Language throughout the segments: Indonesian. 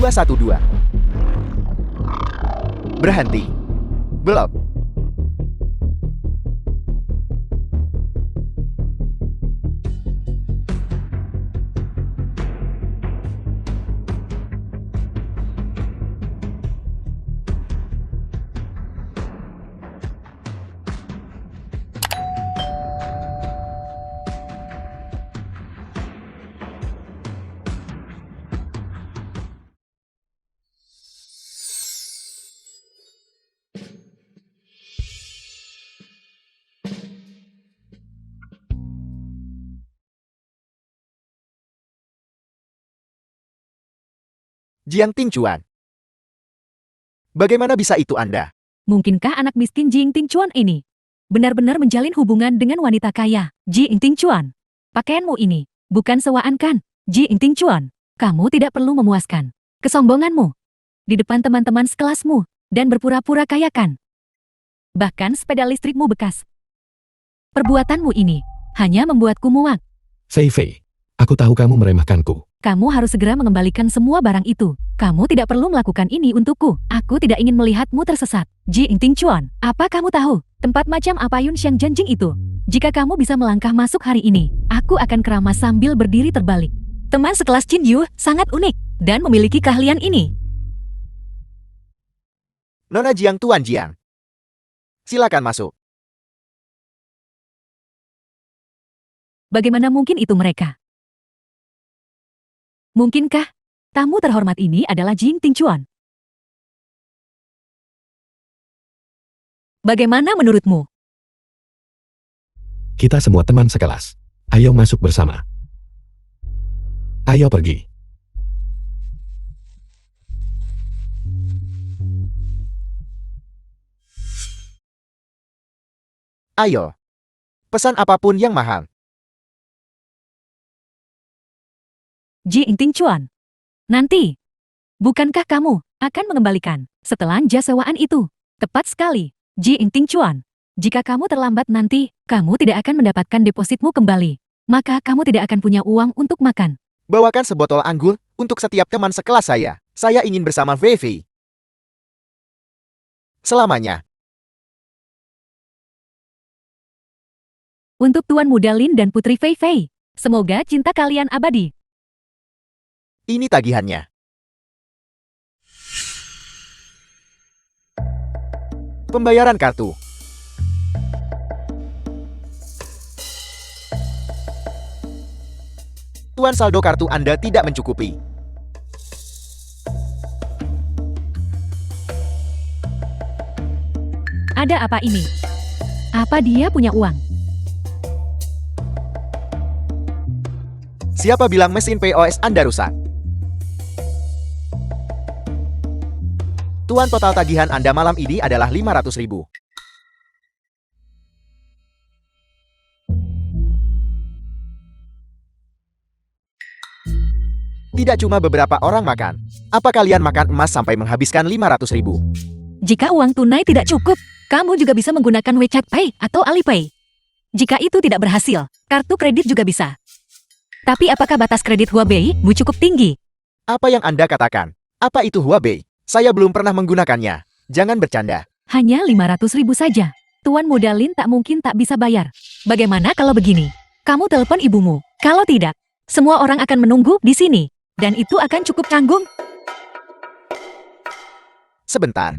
212. Berhenti. Belum. Jiang Tingchuan. Bagaimana bisa itu Anda? Mungkinkah anak miskin Jing Tingchuan ini benar-benar menjalin hubungan dengan wanita kaya? Jing Tingchuan, pakaianmu ini bukan sewaan kan? Jing Tingchuan, kamu tidak perlu memuaskan kesombonganmu di depan teman-teman sekelasmu dan berpura-pura kaya kan? Bahkan sepeda listrikmu bekas. Perbuatanmu ini hanya membuatku muak. Fei Fei, aku tahu kamu meremehkanku. Kamu harus segera mengembalikan semua barang itu. Kamu tidak perlu melakukan ini untukku. Aku tidak ingin melihatmu tersesat. Jing Tingchuan, apa kamu tahu tempat macam apa Yun Xiang Janjing itu? Jika kamu bisa melangkah masuk hari ini, aku akan keramas sambil berdiri terbalik. Teman sekelas Jin Yu sangat unik dan memiliki keahlian ini. Nona Jiang Tuan Jiang. Silakan masuk. Bagaimana mungkin itu mereka? Mungkinkah tamu terhormat ini adalah Jing Tingchuan? Bagaimana menurutmu? Kita semua teman sekelas. Ayo masuk bersama. Ayo pergi. Ayo. Pesan apapun yang mahal. Jing Tingchuan, nanti, bukankah kamu akan mengembalikan setelah jas sewaan itu? Tepat sekali, Jing Tingchuan. Jika kamu terlambat nanti, kamu tidak akan mendapatkan depositmu kembali. Maka kamu tidak akan punya uang untuk makan. Bawakan sebotol anggur untuk setiap teman sekelas saya. Saya ingin bersama Fei Fei selamanya. Untuk Tuan Muda Lin dan Putri Fei Fei, semoga cinta kalian abadi. Ini tagihannya. Pembayaran kartu. Tuan, saldo kartu Anda tidak mencukupi. Ada apa ini? Apa dia punya uang? Siapa bilang mesin POS Anda rusak? Tuan, total tagihan Anda malam ini adalah 500.000. Tidak cuma beberapa orang makan. Apa kalian makan emas sampai menghabiskan 500.000? Jika uang tunai tidak cukup, kamu juga bisa menggunakan WeChat Pay atau Alipay. Jika itu tidak berhasil, kartu kredit juga bisa. Tapi apakah batas kredit Huabei-mu cukup tinggi? Apa yang Anda katakan? Apa itu Huabei? Saya belum pernah menggunakannya. Jangan bercanda. Hanya 500.000 saja. Tuan Muda Lin tak mungkin tak bisa bayar. Bagaimana kalau begini? Kamu telepon ibumu. Kalau tidak, semua orang akan menunggu di sini. Dan itu akan cukup tanggung. Sebentar.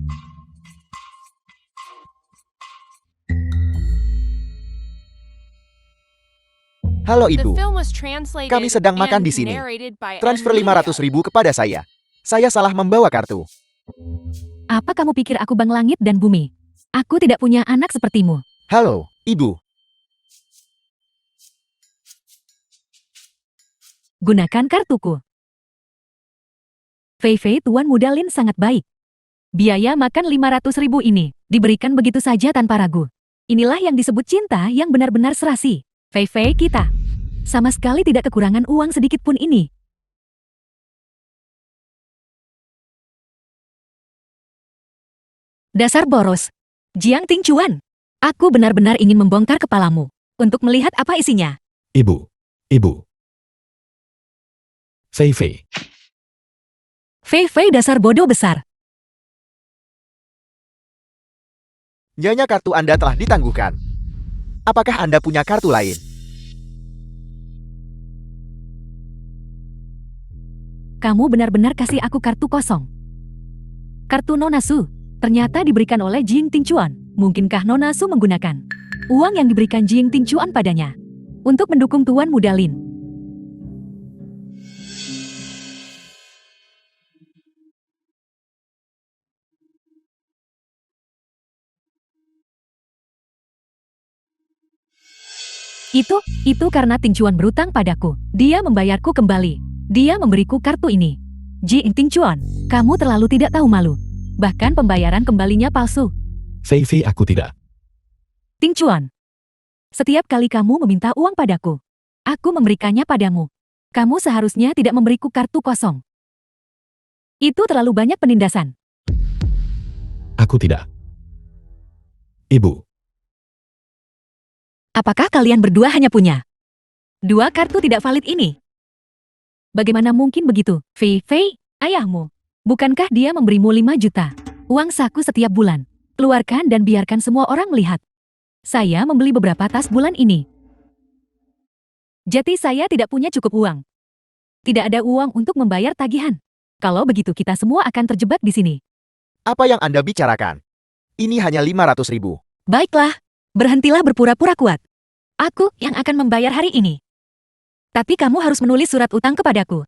Halo Ibu. Kami sedang makan di sini. Transfer 500.000 kepada saya. Saya salah membawa kartu. Apa kamu pikir aku Bang Langit dan Bumi? Aku tidak punya anak sepertimu. Halo, Ibu. Gunakan kartuku. Fei Fei Tuan Muda Lin sangat baik. Biaya makan 500.000 ini diberikan begitu saja tanpa ragu. Inilah yang disebut cinta yang benar-benar serasi. Fei Fei kita sama sekali tidak kekurangan uang sedikit pun ini. Dasar boros. Jiang Tingchuan, aku benar-benar ingin membongkar kepalamu untuk melihat apa isinya. Ibu. Fei Fei. Fei Fei dasar bodoh besar. Nyonya, kartu Anda telah ditangguhkan. Apakah Anda punya kartu lain? Kamu benar-benar kasih aku kartu kosong. Kartu Nona Su ternyata diberikan oleh Jing Tingchuan. Mungkinkah Nona Su menggunakan uang yang diberikan Jing Tingchuan padanya untuk mendukung Tuan Muda Lin? Itu karena Tingchuan berutang padaku. Dia membayarku kembali. Dia memberiku kartu ini. Jing Tingchuan, kamu terlalu tidak tahu malu. Bahkan pembayaran kembalinya palsu. Fei Fei, aku tidak. Tingchuan, setiap kali kamu meminta uang padaku, aku memberikannya padamu. Kamu seharusnya tidak memberiku kartu kosong. Itu terlalu banyak penindasan. Aku tidak. Ibu. Apakah kalian berdua hanya punya 2 kartu tidak valid ini? Bagaimana mungkin begitu? Fei Fei, ayahmu. Bukankah dia memberimu 5 juta uang saku setiap bulan? Keluarkan dan biarkan semua orang melihat. Saya membeli beberapa tas bulan ini. Jadi saya tidak punya cukup uang. Tidak ada uang untuk membayar tagihan. Kalau begitu kita semua akan terjebak di sini. Apa yang Anda bicarakan? Ini hanya 500.000. Baiklah, berhentilah berpura-pura kuat. Aku yang akan membayar hari ini. Tapi kamu harus menulis surat utang kepadaku.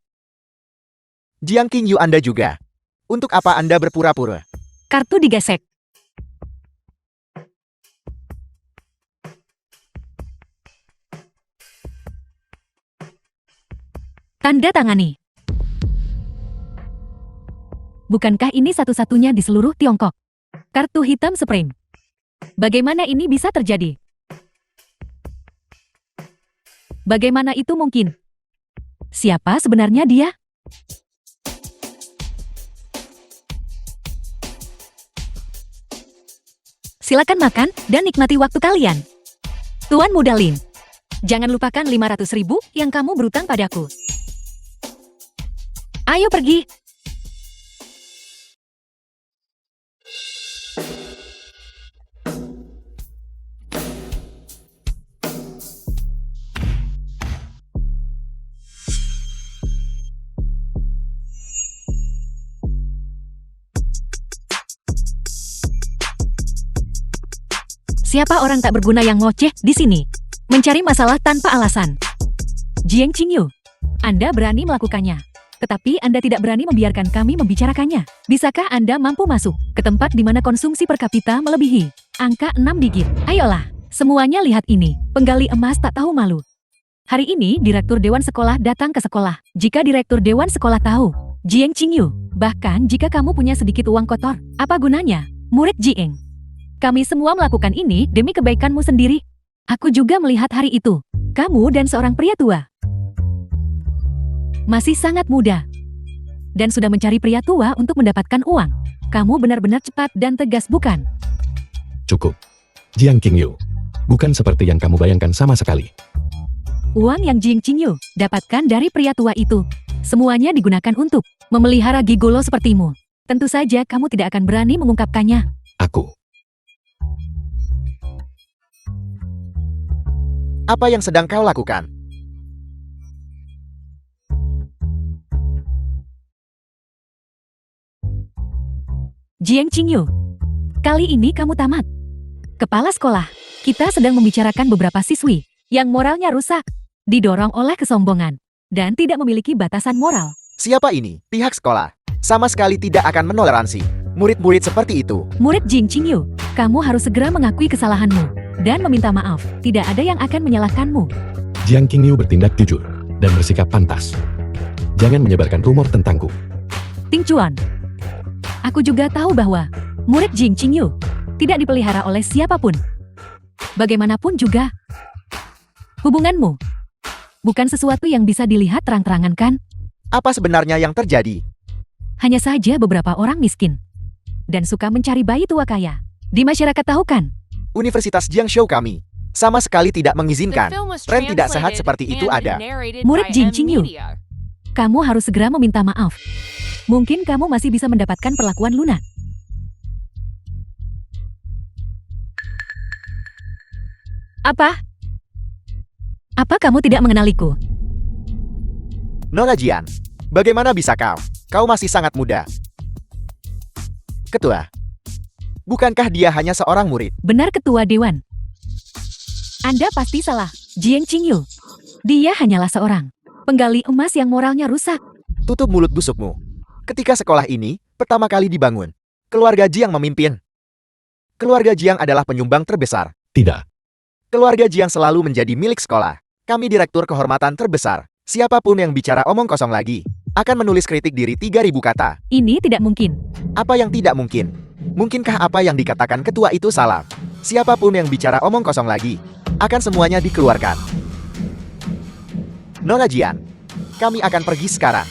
Jiang Qingyu, Anda juga. Untuk apa Anda berpura-pura? Kartu digesek. Tanda tangani. Bukankah ini satu-satunya di seluruh Tiongkok? Kartu hitam Spring. Bagaimana ini bisa terjadi? Bagaimana itu mungkin? Siapa sebenarnya dia? Silakan makan dan nikmati waktu kalian. Tuan Muda Lin, jangan lupakan 500.000 yang kamu berutang padaku. Ayo pergi. Siapa orang tak berguna yang ngoceh di sini? Mencari masalah tanpa alasan. Jiang Qingyu, Anda berani melakukannya. Tetapi Anda tidak berani membiarkan kami membicarakannya. Bisakah Anda mampu masuk ke tempat di mana konsumsi per kapita melebihi angka 6 digit? Ayolah, semuanya lihat ini. Penggali emas tak tahu malu. Hari ini Direktur Dewan Sekolah datang ke sekolah. Jika Direktur Dewan Sekolah tahu, Jiang Qingyu, bahkan jika kamu punya sedikit uang kotor, apa gunanya? Murid Jiang. Kami semua melakukan ini demi kebaikanmu sendiri. Aku juga melihat hari itu. Kamu dan seorang pria tua. Masih sangat muda. Dan sudah mencari pria tua untuk mendapatkan uang. Kamu benar-benar cepat dan tegas, bukan? Cukup. Jiang Qingyu. Bukan seperti yang kamu bayangkan sama sekali. Uang yang Jiang Qingyu dapatkan dari pria tua itu, semuanya digunakan untuk memelihara gigolo sepertimu. Tentu saja kamu tidak akan berani mengungkapkannya. Aku. Apa yang sedang kau lakukan? Jiang Qingyu, kali ini kamu tamat. Kepala sekolah, kita sedang membicarakan beberapa siswi yang moralnya rusak, didorong oleh kesombongan, dan tidak memiliki batasan moral. Siapa ini? Pihak sekolah. Sama sekali tidak akan menoleransi murid-murid seperti itu. Murid Jiang Qingyu, kamu harus segera mengakui kesalahanmu dan meminta maaf. Tidak ada yang akan menyalahkanmu. Jiang Qingyu bertindak jujur dan bersikap pantas. Jangan menyebarkan rumor tentangku. Tingchuan, aku juga tahu bahwa murid Jiang Qingyu tidak dipelihara oleh siapapun. Bagaimanapun juga, hubunganmu bukan sesuatu yang bisa dilihat terang-terangan, kan? Apa sebenarnya yang terjadi? Hanya saja beberapa orang miskin dan suka mencari bayi tua kaya. Di masyarakat tahu kan? Universitas Jiangsu kami sama sekali tidak mengizinkan tren tidak sehat seperti itu ada. Murid Jiang Qingyu, kamu harus segera meminta maaf. Mungkin kamu masih bisa mendapatkan perlakuan lunak. Apa? Apa kamu tidak mengenaliku? Nona Jian, bagaimana bisa kau? Kau masih sangat muda. Ketua, bukankah dia hanya seorang murid? Benar Ketua Dewan. Anda pasti salah, Jiang Qingyu. Dia hanyalah seorang penggali emas yang moralnya rusak. Tutup mulut busukmu. Ketika sekolah ini pertama kali dibangun, keluarga Jiang memimpin. Keluarga Jiang adalah penyumbang terbesar. Tidak. Keluarga Jiang selalu menjadi milik sekolah. Kami direktur kehormatan terbesar. Siapapun yang bicara omong kosong lagi, akan menulis kritik diri 3.000 kata. Ini tidak mungkin. Apa yang tidak mungkin? Mungkinkah apa yang dikatakan ketua itu salah? Siapapun yang bicara omong kosong lagi, akan semuanya dikeluarkan. Nona Jian, kami akan pergi sekarang.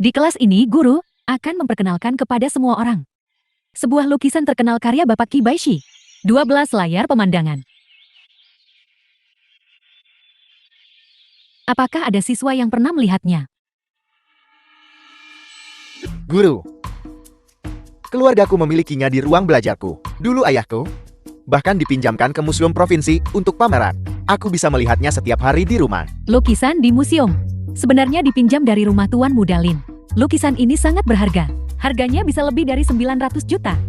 Di kelas ini, guru akan memperkenalkan kepada semua orang sebuah lukisan terkenal karya Bapak Qi Baishi. 12 layar pemandangan. Apakah ada siswa yang pernah melihatnya? Guru, keluargaku memilikinya di ruang belajarku. Dulu ayahku bahkan dipinjamkan ke museum provinsi untuk pameran. Aku bisa melihatnya setiap hari di rumah. Lukisan di museum sebenarnya dipinjam dari rumah Tuan Muda Lin. Lukisan ini sangat berharga. Harganya bisa lebih dari 900 juta.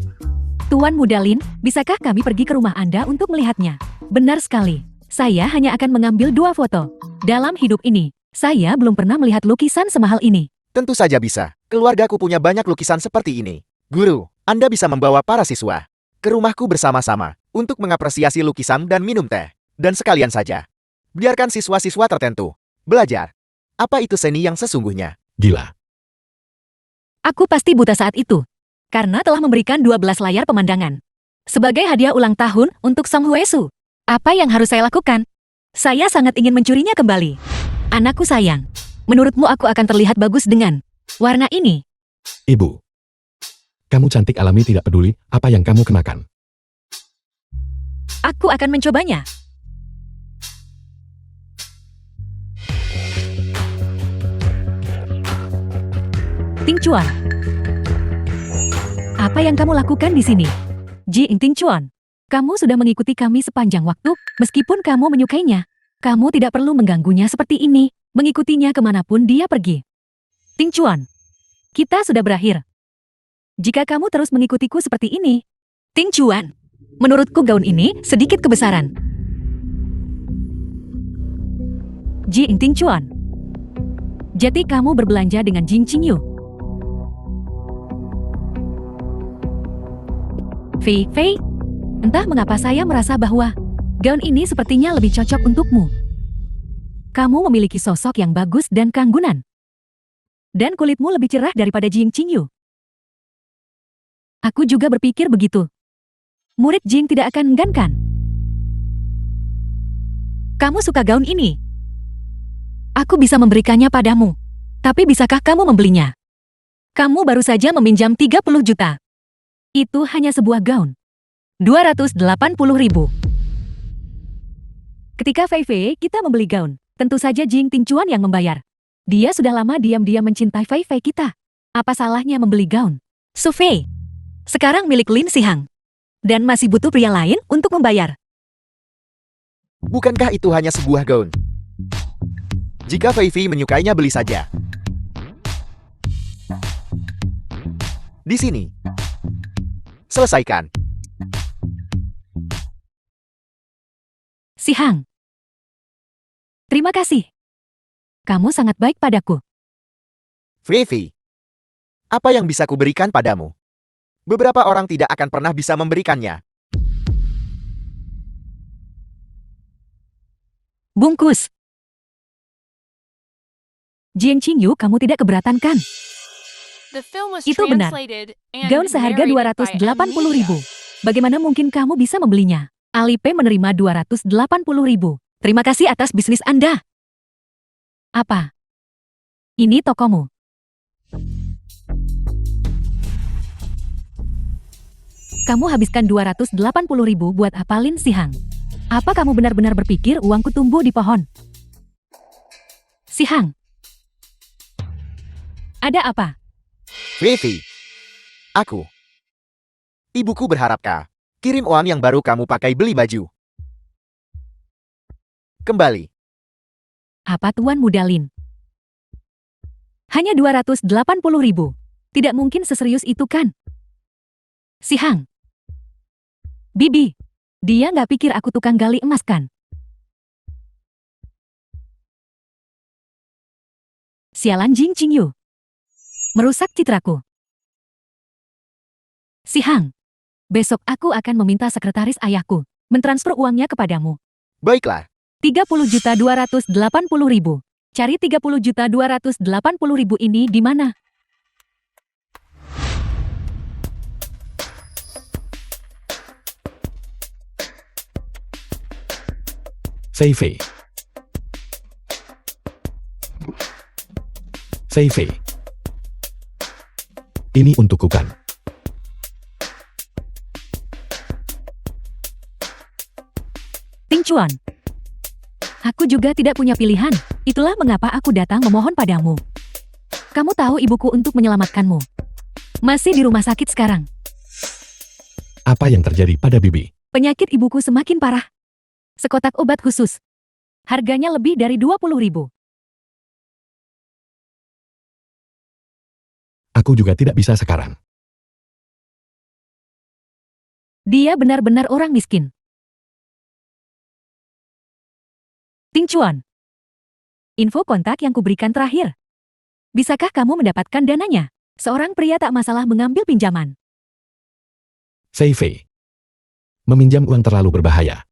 Tuan Muda Lin, bisakah kami pergi ke rumah Anda untuk melihatnya? Benar sekali. Saya hanya akan mengambil 2 foto. Dalam hidup ini, saya belum pernah melihat lukisan semahal ini. Tentu saja bisa. Keluargaku punya banyak lukisan seperti ini. Guru, Anda bisa membawa para siswa ke rumahku bersama-sama untuk mengapresiasi lukisan dan minum teh. Dan sekalian saja, biarkan siswa-siswa tertentu belajar. Apa itu seni yang sesungguhnya? Gila. Aku pasti buta saat itu, karena telah memberikan 12 layar pemandangan sebagai hadiah ulang tahun untuk Song Huesu. Apa yang harus saya lakukan? Saya sangat ingin mencurinya kembali. Anakku sayang, menurutmu aku akan terlihat bagus dengan warna ini? Ibu. Kamu cantik alami, tidak peduli apa yang kamu kenakan. Aku akan mencobanya. Ting Chuan. Apa yang kamu lakukan di sini? Ji Ting Chuan, kamu sudah mengikuti kami sepanjang waktu, meskipun kamu menyukainya. Kamu tidak perlu mengganggunya seperti ini, mengikutinya kemanapun dia pergi. Ting Chuan, kita sudah berakhir. Jika kamu terus mengikutiku seperti ini, Ting Chuan, menurutku gaun ini sedikit kebesaran. Ji Ting Chuan, jadi kamu berbelanja dengan Jing Qingyu. Fei Fei, entah mengapa saya merasa bahwa gaun ini sepertinya lebih cocok untukmu. Kamu memiliki sosok yang bagus dan keanggunan. Dan kulitmu lebih cerah daripada Jing Qingyu. Aku juga berpikir begitu. Murid Jing tidak akan enggankan. Kamu suka gaun ini? Aku bisa memberikannya padamu. Tapi bisakah kamu membelinya? Kamu baru saja meminjam 30 juta. Itu hanya sebuah gaun. 280.000. Ketika Fei Fei kita membeli gaun, tentu saja Jing Ting Chuan yang membayar. Dia sudah lama diam-diam mencintai Fei Fei kita. Apa salahnya membeli gaun? Su Fei, sekarang milik Lin Sihang. Dan masih butuh pria lain untuk membayar. Bukankah itu hanya sebuah gaun? Jika Fei Fei menyukainya, beli saja. Di sini. Selesaikan. Sihang. Terima kasih. Kamu sangat baik padaku. Fei Fei, apa yang bisa kuberikan padamu? Beberapa orang tidak akan pernah bisa memberikannya. Bungkus. Jiang Qingyu, kamu tidak keberatan kan? Itu benar. Gaun seharga 280.000. Bagaimana mungkin kamu bisa membelinya? Alipay menerima 280.000. Terima kasih atas bisnis Anda. Apa? Ini tokomu. Kamu habiskan 280.000 buat apalin si Hang. Apa kamu benar-benar berpikir uangku tumbuh di pohon? Si Hang. Ada apa? Vivi. Aku. Ibuku berharap kau kirim uang yang baru kamu pakai beli baju. Kembali. Apa Tuan Mudalin? Hanya 280.000. Tidak mungkin seserius itu kan? Si Hang. Bibi. Dia nggak pikir aku tukang gali emas kan? Sialan Jing Qingyu. Merusak citraku. Si Hang. Besok aku akan meminta sekretaris ayahku mentransfer uangnya kepadamu. Baiklah. 30.280.000. Cari 30.280.000 ini di mana? Fei Fei. Fei Fei. Ini untukku kan? Ting Chuan. Aku juga tidak punya pilihan. Itulah mengapa aku datang memohon padamu. Kamu tahu ibuku untuk menyelamatkanmu. Masih di rumah sakit sekarang. Apa yang terjadi pada Bibi? Penyakit ibuku semakin parah. Sekotak obat khusus. Harganya lebih dari 20.000. Aku juga tidak bisa sekarang. Dia benar-benar orang miskin. Ting Chuan. Info kontak yang kuberikan terakhir. Bisakah kamu mendapatkan dananya? Seorang pria tak masalah mengambil pinjaman. Fei Fei. Meminjam uang terlalu berbahaya.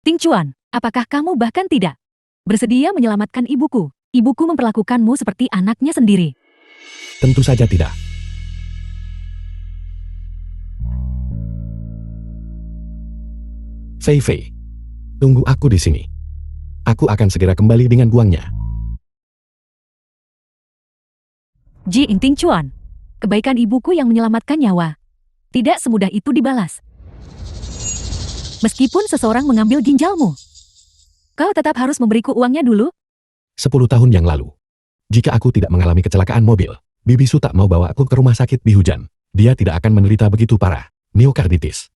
Ting Chuan, apakah kamu bahkan tidak bersedia menyelamatkan ibuku? Ibuku memperlakukanmu seperti anaknya sendiri. Tentu saja tidak. Fei Fei. Tunggu aku di sini. Aku akan segera kembali dengan uangnya. Ji Ting Chuan. Kebaikan ibuku yang menyelamatkan nyawa. Tidak semudah itu dibalas. Meskipun seseorang mengambil ginjalmu, kau tetap harus memberiku uangnya dulu. 10 tahun yang lalu. Jika aku tidak mengalami kecelakaan mobil, Bibi Su tak mau bawa aku ke rumah sakit di hujan. Dia tidak akan menderita begitu parah. Miokarditis.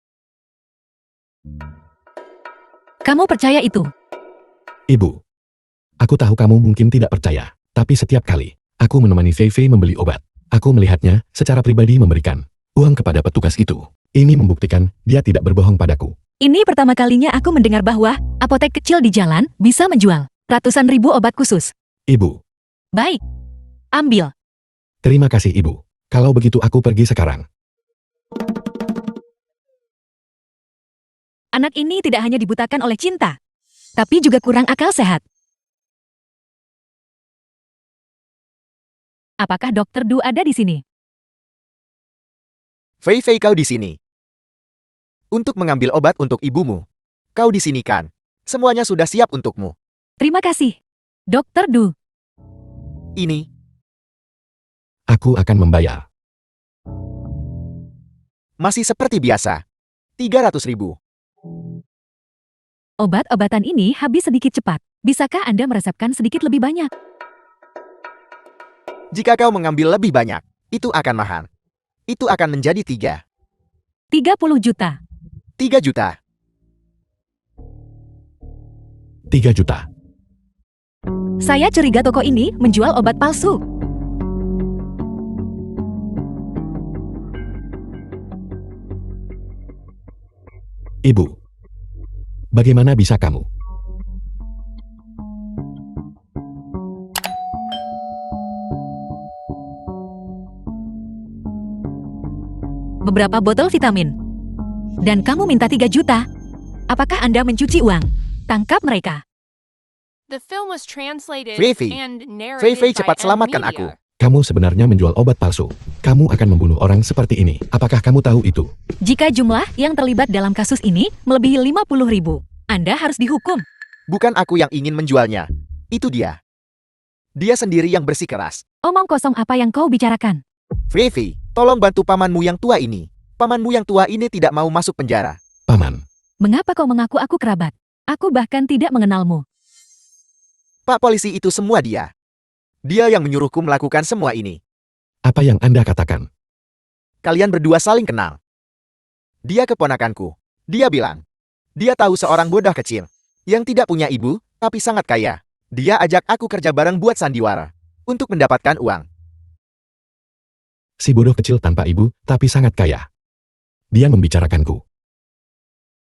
Kamu percaya itu? Ibu. Aku tahu kamu mungkin tidak percaya, tapi setiap kali aku menemani Fei Fei membeli obat, aku melihatnya secara pribadi memberikan uang kepada petugas itu. Ini membuktikan dia tidak berbohong padaku. Ini pertama kalinya aku mendengar bahwa apotek kecil di jalan bisa menjual ratusan ribu obat khusus. Ibu. Baik. Ambil. Terima kasih Ibu. Kalau begitu aku pergi sekarang. Anak ini tidak hanya dibutakan oleh cinta, tapi juga kurang akal sehat. Apakah Dokter Du ada di sini? Fei Fei, kau di sini. Untuk mengambil obat untuk ibumu. Kau di sini kan? Semuanya sudah siap untukmu. Terima kasih, Dokter Du. Ini. Aku akan membayar. Masih seperti biasa. 300.000. Obat-obatan ini habis sedikit cepat. Bisakah Anda meresepkan sedikit lebih banyak? Jika kau mengambil lebih banyak, itu akan mahal. Itu akan menjadi 30 juta. 3 juta. 3 juta. Saya curiga toko ini menjual obat palsu. Ibu. Bagaimana bisa kamu? Beberapa botol vitamin. Dan kamu minta 3 juta. Apakah Anda mencuci uang? Tangkap mereka. The film was translated Fei Fei. and narrated Fei Fei, by cepat M selamatkan Media. aku. Kamu sebenarnya menjual obat palsu. Kamu akan membunuh orang seperti ini. Apakah kamu tahu itu? Jika jumlah yang terlibat dalam kasus ini melebihi 50.000, Anda harus dihukum. Bukan aku yang ingin menjualnya. Itu dia. Dia sendiri yang bersikeras. Omong kosong apa yang kau bicarakan? Fei, tolong bantu pamanmu yang tua ini. Pamanmu yang tua ini tidak mau masuk penjara. Paman, Mengapa kau mengaku aku kerabat? Aku bahkan tidak mengenalmu. Pak polisi itu semua dia. Dia yang menyuruhku melakukan semua ini. apa yang Anda katakan? Kalian berdua saling kenal. Dia keponakanku. Dia bilang. Dia tahu seorang bodoh kecil. Yang tidak punya ibu, tapi sangat kaya. Dia ajak aku kerja bareng buat sandiwara. Untuk mendapatkan uang. Si bodoh kecil tanpa ibu, tapi sangat kaya. Dia membicarakanku.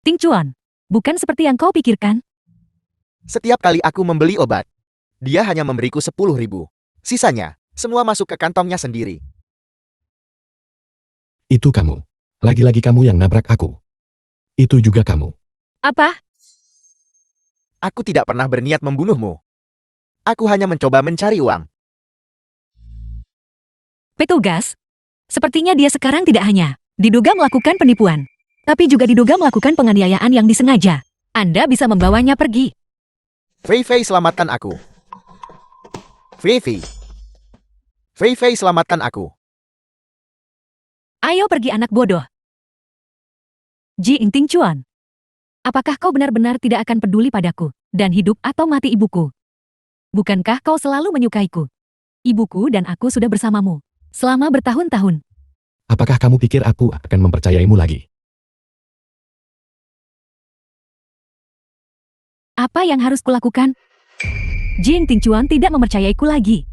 Ting Chuan, bukan seperti yang kau pikirkan. Setiap kali aku membeli obat, dia hanya memberiku 10.000. Sisanya, semua masuk ke kantongnya sendiri. Itu kamu. Lagi-lagi kamu yang nabrak aku. Itu juga kamu. Apa? Aku tidak pernah berniat membunuhmu. Aku hanya mencoba mencari uang. Petugas, sepertinya dia sekarang tidak hanya diduga melakukan penipuan, tapi juga diduga melakukan penganiayaan yang disengaja. Anda bisa membawanya pergi. Fei, selamatkan aku. Fei, selamatkan aku. Ayo pergi anak bodoh. Ji Ting Chuan, apakah kau benar-benar tidak akan peduli padaku dan hidup atau mati ibuku? Bukankah kau selalu menyukaiku? Ibuku dan aku sudah bersamamu selama bertahun-tahun. Apakah kamu pikir aku akan mempercayaimu lagi? Apa yang harus kulakukan? Jing Ting Chuan tidak mempercayaiku lagi.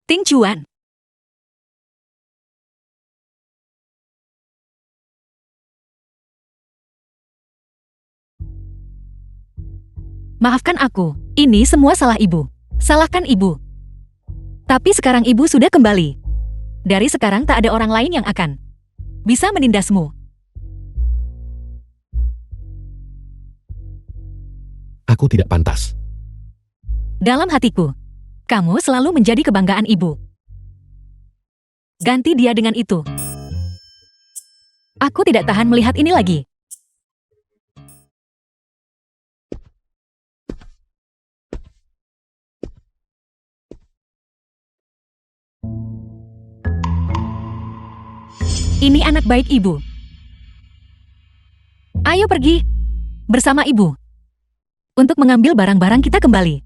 Ting Chuan. Maafkan aku, ini semua salah ibu. Salahkan ibu. Tapi sekarang ibu sudah kembali. Dari sekarang tak ada orang lain yang akan bisa menindasmu. Aku tidak pantas. Dalam hatiku, kamu selalu menjadi kebanggaan ibu. Ganti dia dengan itu. Aku tidak tahan melihat ini lagi. Ini anak baik ibu. Ayo pergi bersama ibu untuk mengambil barang-barang kita kembali.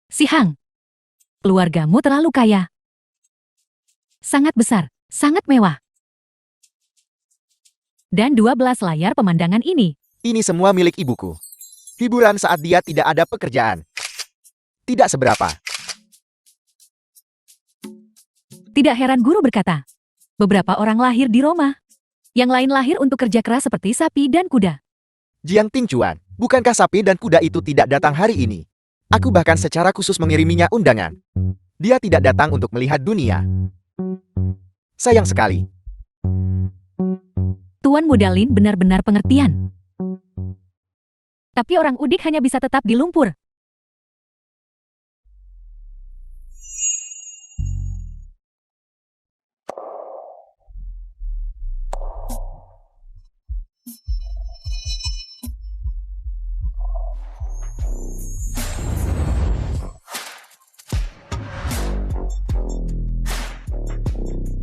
Si Hang, keluargamu terlalu kaya. Sangat besar, sangat mewah. Dan 12 layar pemandangan ini. Ini semua milik ibuku. Hiburan saat dia tidak ada pekerjaan. Tidak seberapa. Tidak heran guru berkata, beberapa orang lahir di Roma. Yang lain lahir untuk kerja keras seperti sapi dan kuda. Jiang Ting Chuan, bukankah sapi dan kuda itu tidak datang hari ini? Aku bahkan secara khusus mengiriminya undangan. Dia tidak datang untuk melihat dunia. Sayang sekali. Tuan Muda Lin benar-benar pengertian. Tapi orang udik hanya bisa tetap di lumpur.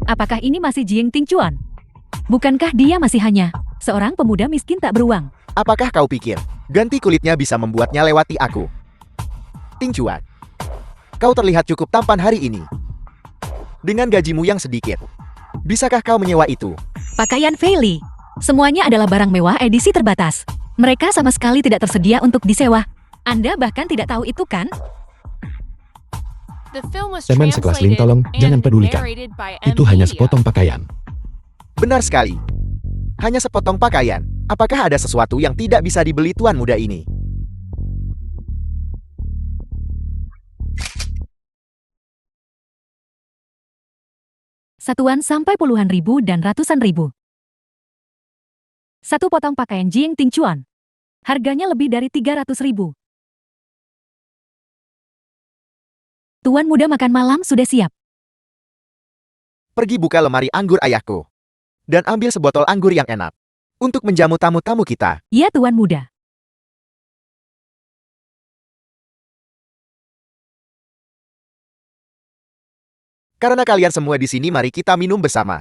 Apakah ini masih Jiang Ting Chuan? Bukankah dia masih hanya seorang pemuda miskin tak beruang? Apakah kau pikir ganti kulitnya bisa membuatnya lewati aku? Ting Chuan, kau terlihat cukup tampan hari ini. Dengan gajimu yang sedikit, bisakah kau menyewa itu? Pakaian Fei Li, semuanya adalah barang mewah edisi terbatas. Mereka sama sekali tidak tersedia untuk disewa. Anda bahkan tidak tahu itu kan? Teman sekelas Lin, tolong jangan pedulikan. Itu hanya sepotong pakaian. Benar sekali. Hanya sepotong pakaian. Apakah ada sesuatu yang tidak bisa dibeli tuan muda ini? Satuan sampai puluhan ribu dan ratusan ribu. Satu potong pakaian Jing Ting Chuan. Harganya lebih dari 300 ribu. Tuan muda makan malam sudah siap. Pergi buka lemari anggur ayahku. Dan ambil sebotol anggur yang enak. Untuk menjamu tamu-tamu kita. Ya tuan muda. Karena kalian semua di sini, mari kita minum bersama.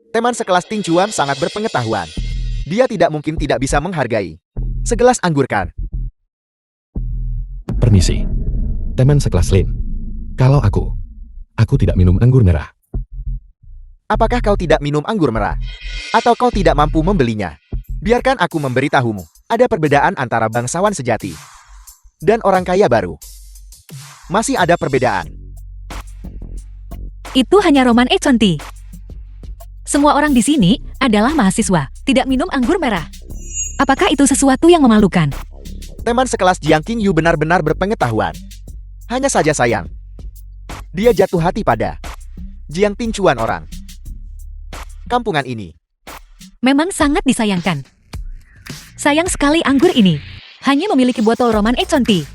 Teman sekelas Ting Chuan sangat berpengetahuan. Dia tidak mungkin tidak bisa menghargai segelas anggur kan. Permisi. Teman sekelas Lin. Kalau aku tidak minum anggur merah. Apakah kau tidak minum anggur merah? Atau kau tidak mampu membelinya? Biarkan aku memberitahumu. Ada perbedaan antara bangsawan sejati dan orang kaya baru. Masih ada perbedaan. Itu hanya Roman Echonti. Semua orang di sini adalah mahasiswa, tidak minum anggur merah. Apakah itu sesuatu yang memalukan? Teman sekelas Jiang Qingyu benar-benar berpengetahuan. Hanya saja sayang. Dia jatuh hati pada Jiang Ting Chuan orang kampungan ini. Memang sangat disayangkan. Sayang sekali anggur ini hanya memiliki botol Roman Echonti.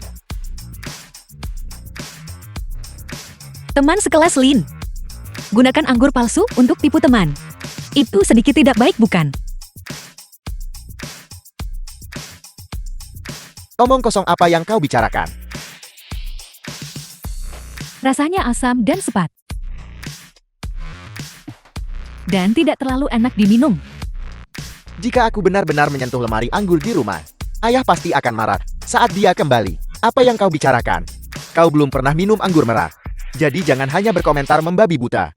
Teman sekelas Lin. Gunakan anggur palsu untuk tipu teman. Itu sedikit tidak baik, bukan? Omong kosong apa yang kau bicarakan? Rasanya asam dan sepat. Dan tidak terlalu enak diminum. Jika aku benar-benar menyentuh lemari anggur di rumah, ayah pasti akan marah saat dia kembali. Apa yang kau bicarakan? Kau belum pernah minum anggur merah. Jadi jangan hanya berkomentar membabi buta.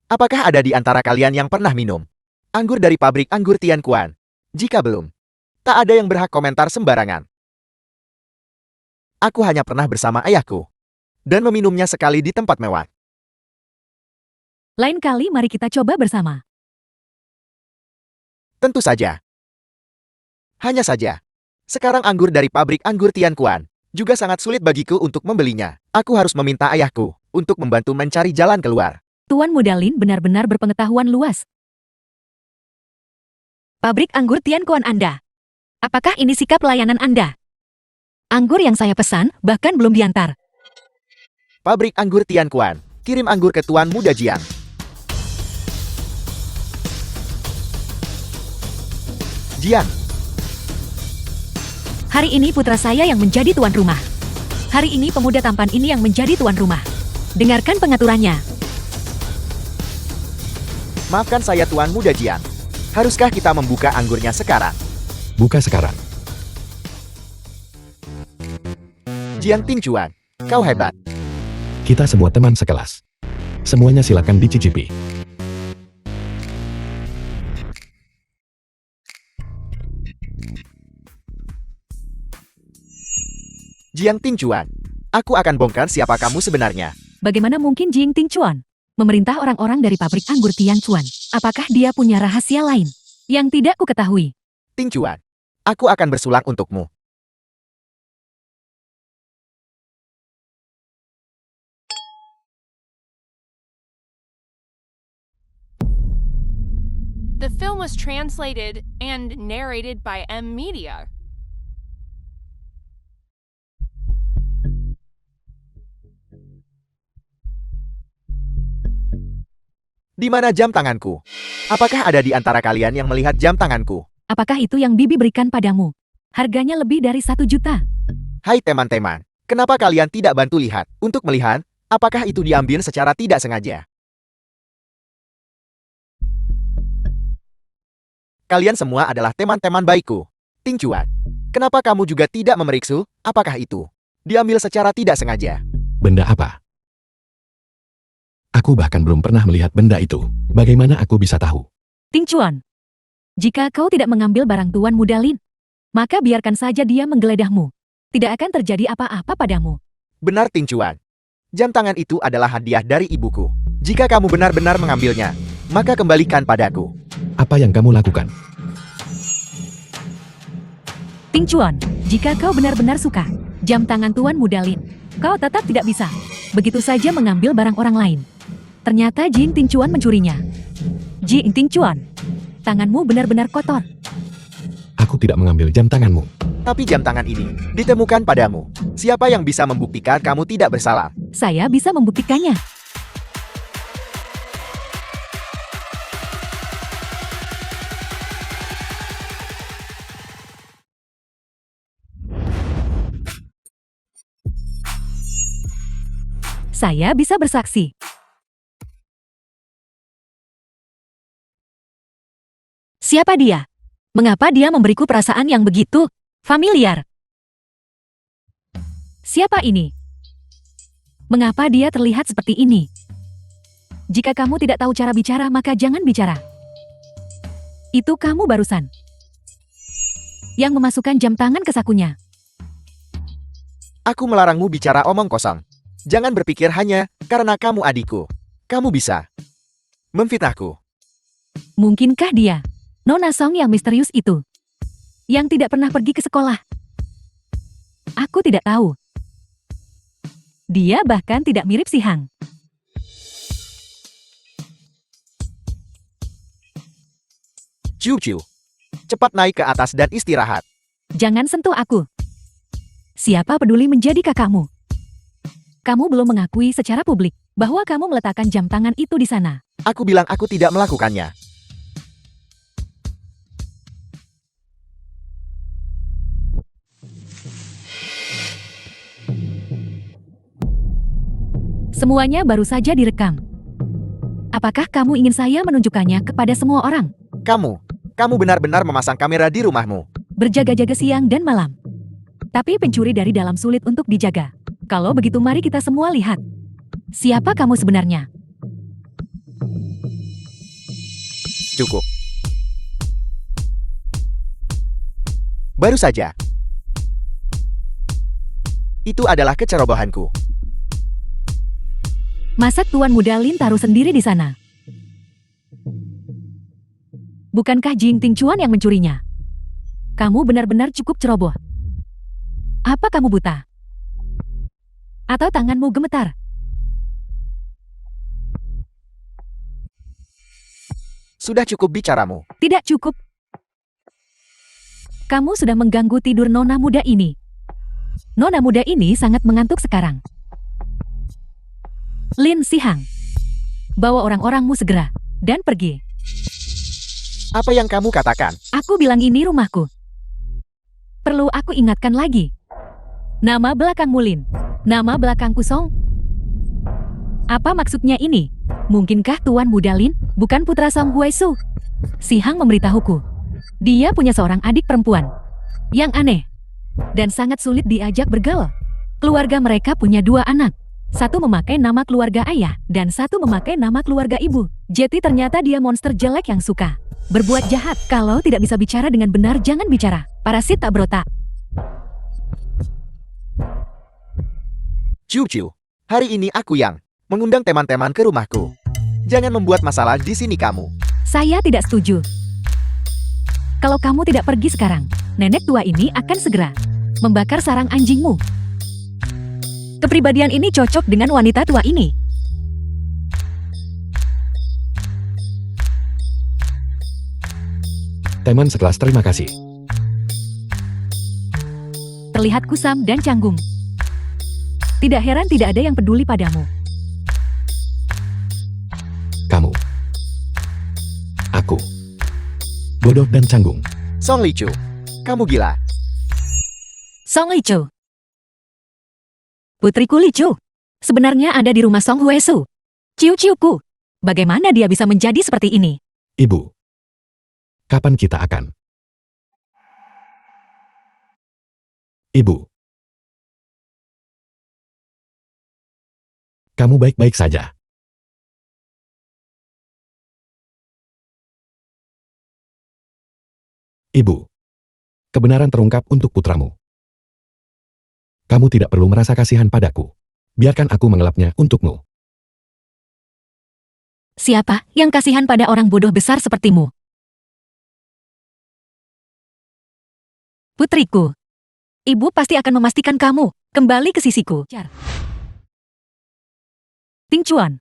Apakah ada di antara kalian yang pernah minum anggur dari pabrik anggur Tianquan? Jika belum, tak ada yang berhak komentar sembarangan. Aku hanya pernah bersama ayahku dan meminumnya sekali di tempat mewah. Lain kali mari kita coba bersama. Tentu saja. Hanya saja, sekarang anggur dari pabrik anggur Tianquan juga sangat sulit bagiku untuk membelinya. Aku harus meminta ayahku untuk membantu mencari jalan keluar. Tuan muda Lin benar-benar berpengetahuan luas. Pabrik anggur Tianquan Anda. Apakah ini sikap pelayanan Anda? Anggur yang saya pesan bahkan belum diantar. Pabrik anggur Tianquan, kirim anggur ke Tuan Muda Jiang. Jiang, Hari ini putra saya yang menjadi tuan rumah. Hari ini pemuda tampan ini yang menjadi tuan rumah. Dengarkan pengaturannya. maafkan saya Tuan Muda Jiang. Haruskah kita membuka anggurnya sekarang? Buka sekarang. Jiang Ting Chuan, kau hebat. Kita semua teman sekelas. Semuanya silakan dicicipi. Jiang Ting Chuan, aku akan bongkar siapa kamu sebenarnya. Bagaimana mungkin Jing Ting Chuan memerintah orang-orang dari pabrik anggur Tianquan? Apakah dia punya rahasia lain yang tidak ku ketahui? Ting Chuan, aku akan bersulang untukmu. The film was translated and narrated by M Media. Di mana jam tanganku? Apakah ada di antara kalian yang melihat jam tanganku? Apakah itu yang Bibi berikan padamu? Harganya lebih dari 1 juta. Hai teman-teman, kenapa kalian tidak bantu lihat untuk melihat apakah itu diambil secara tidak sengaja? Kalian semua adalah teman-teman baikku. Ting Chuan, kenapa kamu juga tidak memeriksa apakah itu diambil secara tidak sengaja? Benda apa? Aku bahkan belum pernah melihat benda itu. Bagaimana aku bisa tahu? Ting Chuan, jika kau tidak mengambil barang Tuan Muda Lin, maka biarkan saja dia menggeledahmu. Tidak akan terjadi apa-apa padamu. Benar Ting Chuan, Jam tangan itu adalah hadiah dari ibuku. Jika kamu benar-benar mengambilnya, maka kembalikan padaku. Apa yang kamu lakukan? Ting Chuan, jika kau benar-benar suka jam tangan Tuan Muda Lin, kau tetap tidak bisa begitu saja mengambil barang orang lain. Ternyata Jing Ting Chuan mencurinya. Jing Ting Chuan, tanganmu benar-benar kotor. Aku tidak mengambil jam tanganmu. Tapi jam tangan ini ditemukan padamu. Siapa yang bisa membuktikan kamu tidak bersalah? Saya bisa membuktikannya. Saya bisa bersaksi. Siapa dia? Mengapa dia memberiku perasaan yang begitu familiar? Siapa ini? Mengapa dia terlihat seperti ini? Jika kamu tidak tahu cara bicara, maka jangan bicara. Itu kamu barusan yang memasukkan jam tangan ke sakunya. Aku melarangmu bicara omong kosong. Jangan berpikir hanya karena kamu adikku. Kamu bisa memfitnahku. Mungkinkah dia Nona Song yang misterius itu? Yang tidak pernah pergi ke sekolah? Aku tidak tahu. Dia bahkan tidak mirip si Hang. Ciu-ciu, cepat naik ke atas dan istirahat. Jangan sentuh aku. Siapa peduli menjadi kakakmu? Kamu belum mengakui secara publik bahwa kamu meletakkan jam tangan itu di sana. Aku bilang aku tidak melakukannya. Semuanya baru saja direkam. Apakah kamu ingin saya menunjukkannya kepada semua orang? Kamu benar-benar memasang kamera di rumahmu. Berjaga-jaga siang dan malam. Tapi pencuri dari dalam sulit untuk dijaga. Kalau begitu mari kita semua lihat. Siapa kamu sebenarnya? Cukup. Baru saja. Itu adalah kecerobohanku. Masa Tuan Muda Lin taruh sendiri di sana? Bukankah Jing Ting Chuan yang mencurinya? Kamu benar-benar cukup ceroboh. Apa kamu buta? Atau tanganmu gemetar? Sudah cukup bicaramu. Tidak cukup. Kamu sudah mengganggu tidur nona muda ini. Nona muda ini sangat mengantuk sekarang. Lin Sihang, bawa orang-orangmu segera dan pergi. Apa yang kamu katakan? Aku bilang ini rumahku. Perlu aku ingatkan lagi. Nama belakangmu Lin. Nama belakangku Song. Apa maksudnya ini? Mungkinkah Tuan Muda Lin bukan putra Song Huaisu? Si Hang memberitahuku. Dia punya seorang adik perempuan. Yang aneh. Dan sangat sulit diajak bergaul. Keluarga mereka punya 2 anak. Satu memakai nama keluarga ayah, dan satu memakai nama keluarga ibu. Jadi ternyata dia monster jelek yang suka berbuat jahat. Kalau tidak bisa bicara dengan benar, jangan bicara. Parasit tak berotak. Ciu-ciu, hari ini aku yang mengundang teman-teman ke rumahku. Jangan membuat masalah di sini kamu. Saya tidak setuju. Kalau kamu tidak pergi sekarang, nenek tua ini akan segera membakar sarang anjingmu. Kepribadian ini cocok dengan wanita tua ini. Teman sekelas terima kasih. Terlihat kusam dan canggung. Tidak heran tidak ada yang peduli padamu. Kamu. Aku. Bodoh dan canggung. Song Licu, kamu gila. Song Licu. Putriku Licu. Sebenarnya ada di rumah Song Huesu. Ciu-ciuku. Bagaimana dia bisa menjadi seperti ini? Ibu. Kapan kita akan? Ibu. Kamu baik-baik saja. Ibu. Kebenaran terungkap untuk putramu. Kamu tidak perlu merasa kasihan padaku. Biarkan aku mengelapnya untukmu. Siapa yang kasihan pada orang bodoh besar sepertimu? Putriku, ibu pasti akan memastikan kamu kembali ke sisiku. Ting Chuan,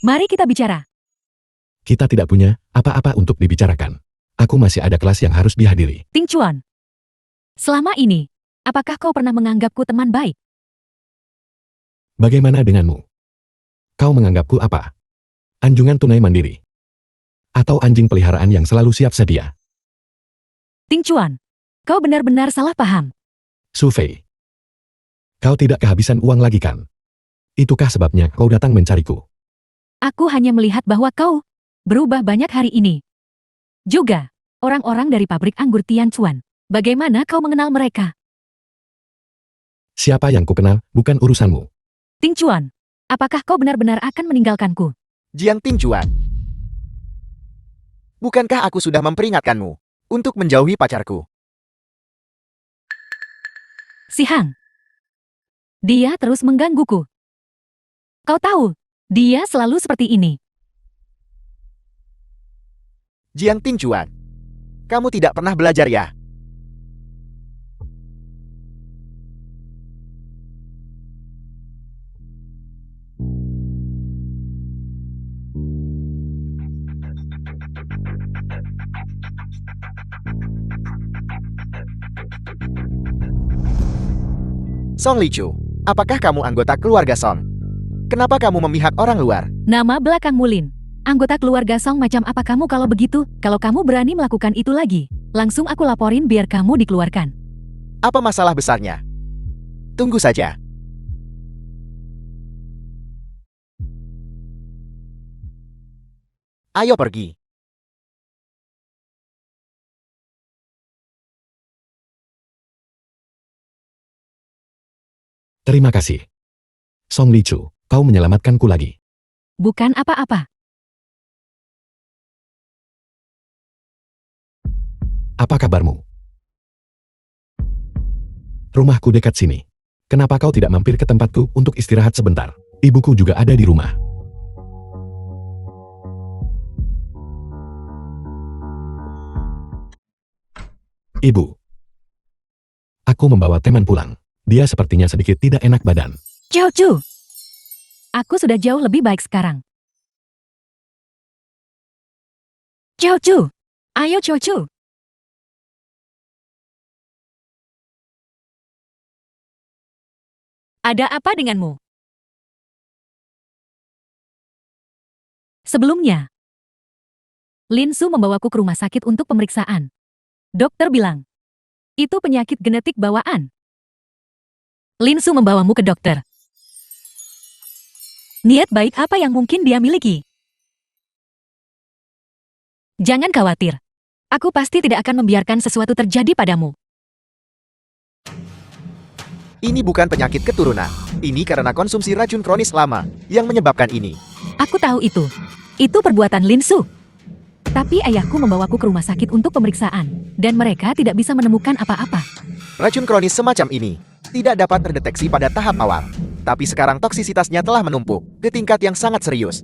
mari kita bicara. Kita tidak punya apa-apa untuk dibicarakan. Aku masih ada kelas yang harus dihadiri. Ting Chuan, selama ini, apakah kau pernah menganggapku teman baik? Bagaimana denganmu? Kau menganggapku apa? Anjungan tunai mandiri? Atau anjing peliharaan yang selalu siap sedia? Ting Chuan, kau benar-benar salah paham. Su Fei. Kau tidak kehabisan uang lagi kan? Itukah sebabnya kau datang mencariku? Aku hanya melihat bahwa kau berubah banyak hari ini. Juga, orang-orang dari pabrik anggur Tian Chuan. Bagaimana kau mengenal mereka? Siapa yang kukenal bukan urusanmu. Ting Chuan, apakah kau benar-benar akan meninggalkanku? Jiang Ting Chuan. Bukankah aku sudah memperingatkanmu untuk menjauhi pacarku? Si Hang. Dia terus menggangguku. Kau tahu, dia selalu seperti ini. Jiang Ting Chuan. Kamu tidak pernah belajar ya? Song Lichu, apakah kamu anggota keluarga Song? Kenapa kamu memihak orang luar? Nama belakang Mulin. Anggota keluarga Song macam apa kamu kalau begitu? Kalau kamu berani melakukan itu lagi, langsung aku laporin biar kamu dikeluarkan. Apa masalah besarnya? Tunggu saja. Ayo pergi. Terima kasih. Song Lichu, kau menyelamatkanku lagi. Bukan apa-apa. Apa kabarmu? Rumahku dekat sini. Kenapa kau tidak mampir ke tempatku untuk istirahat sebentar? Ibuku juga ada di rumah. Ibu. Aku membawa teman pulang. Dia sepertinya sedikit tidak enak badan. Chow Chu. Aku sudah jauh lebih baik sekarang. Chow Chu. Ayo Chow Chu. Ada apa denganmu? Sebelumnya, Lin Su membawaku ke rumah sakit untuk pemeriksaan. Dokter bilang, itu penyakit genetik bawaan. Lin Su membawamu ke dokter. Niat baik apa yang mungkin dia miliki? Jangan khawatir. Aku pasti tidak akan membiarkan sesuatu terjadi padamu. Ini bukan penyakit keturunan. Ini karena konsumsi racun kronis lama yang menyebabkan ini. Aku tahu itu. Itu perbuatan Lin Su. Tapi ayahku membawaku ke rumah sakit untuk pemeriksaan, dan mereka tidak bisa menemukan apa-apa. Racun kronis semacam ini tidak dapat terdeteksi pada tahap awal. Tapi sekarang toksisitasnya telah menumpuk ke tingkat yang sangat serius.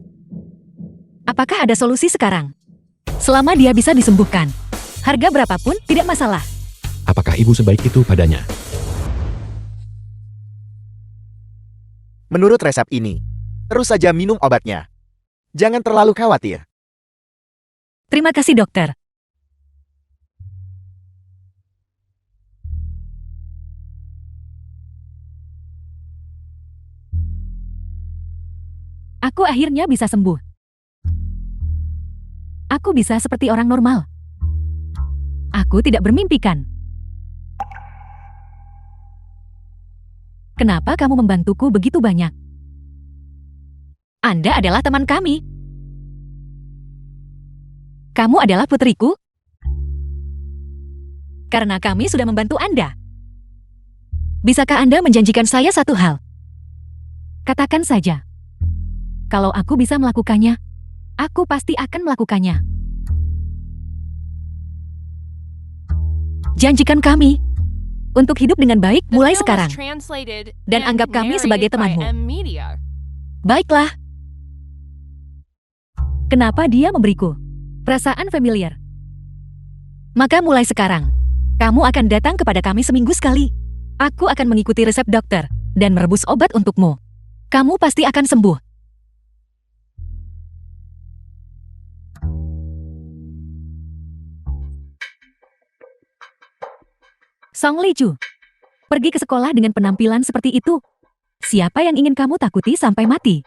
Apakah ada solusi sekarang? Selama dia bisa disembuhkan, harga berapapun tidak masalah. Apakah ibu sebaik itu padanya? Menurut resep ini, terus saja minum obatnya. Jangan terlalu khawatir. Terima kasih dokter. Aku akhirnya bisa sembuh. Aku bisa seperti orang normal. Aku tidak bermimpikan. Kenapa kamu membantuku begitu banyak? Anda adalah teman kami. Kamu adalah putriku? Karena kami sudah membantu Anda. Bisakah Anda menjanjikan saya satu hal? Katakan saja. Kalau aku bisa melakukannya, aku pasti akan melakukannya. Janjikan kami. untuk hidup dengan baik The mulai film was sekarang. translated Dan and anggap kami sebagai narrated by temanmu. M-Media. Baiklah. Kenapa dia memberiku perasaan familiar? Maka mulai sekarang, kamu akan datang kepada kami seminggu sekali. Aku akan mengikuti resep dokter dan merebus obat untukmu. Kamu pasti akan sembuh. Song Lichu, pergi ke sekolah dengan penampilan seperti itu. Siapa yang ingin kamu takuti sampai mati?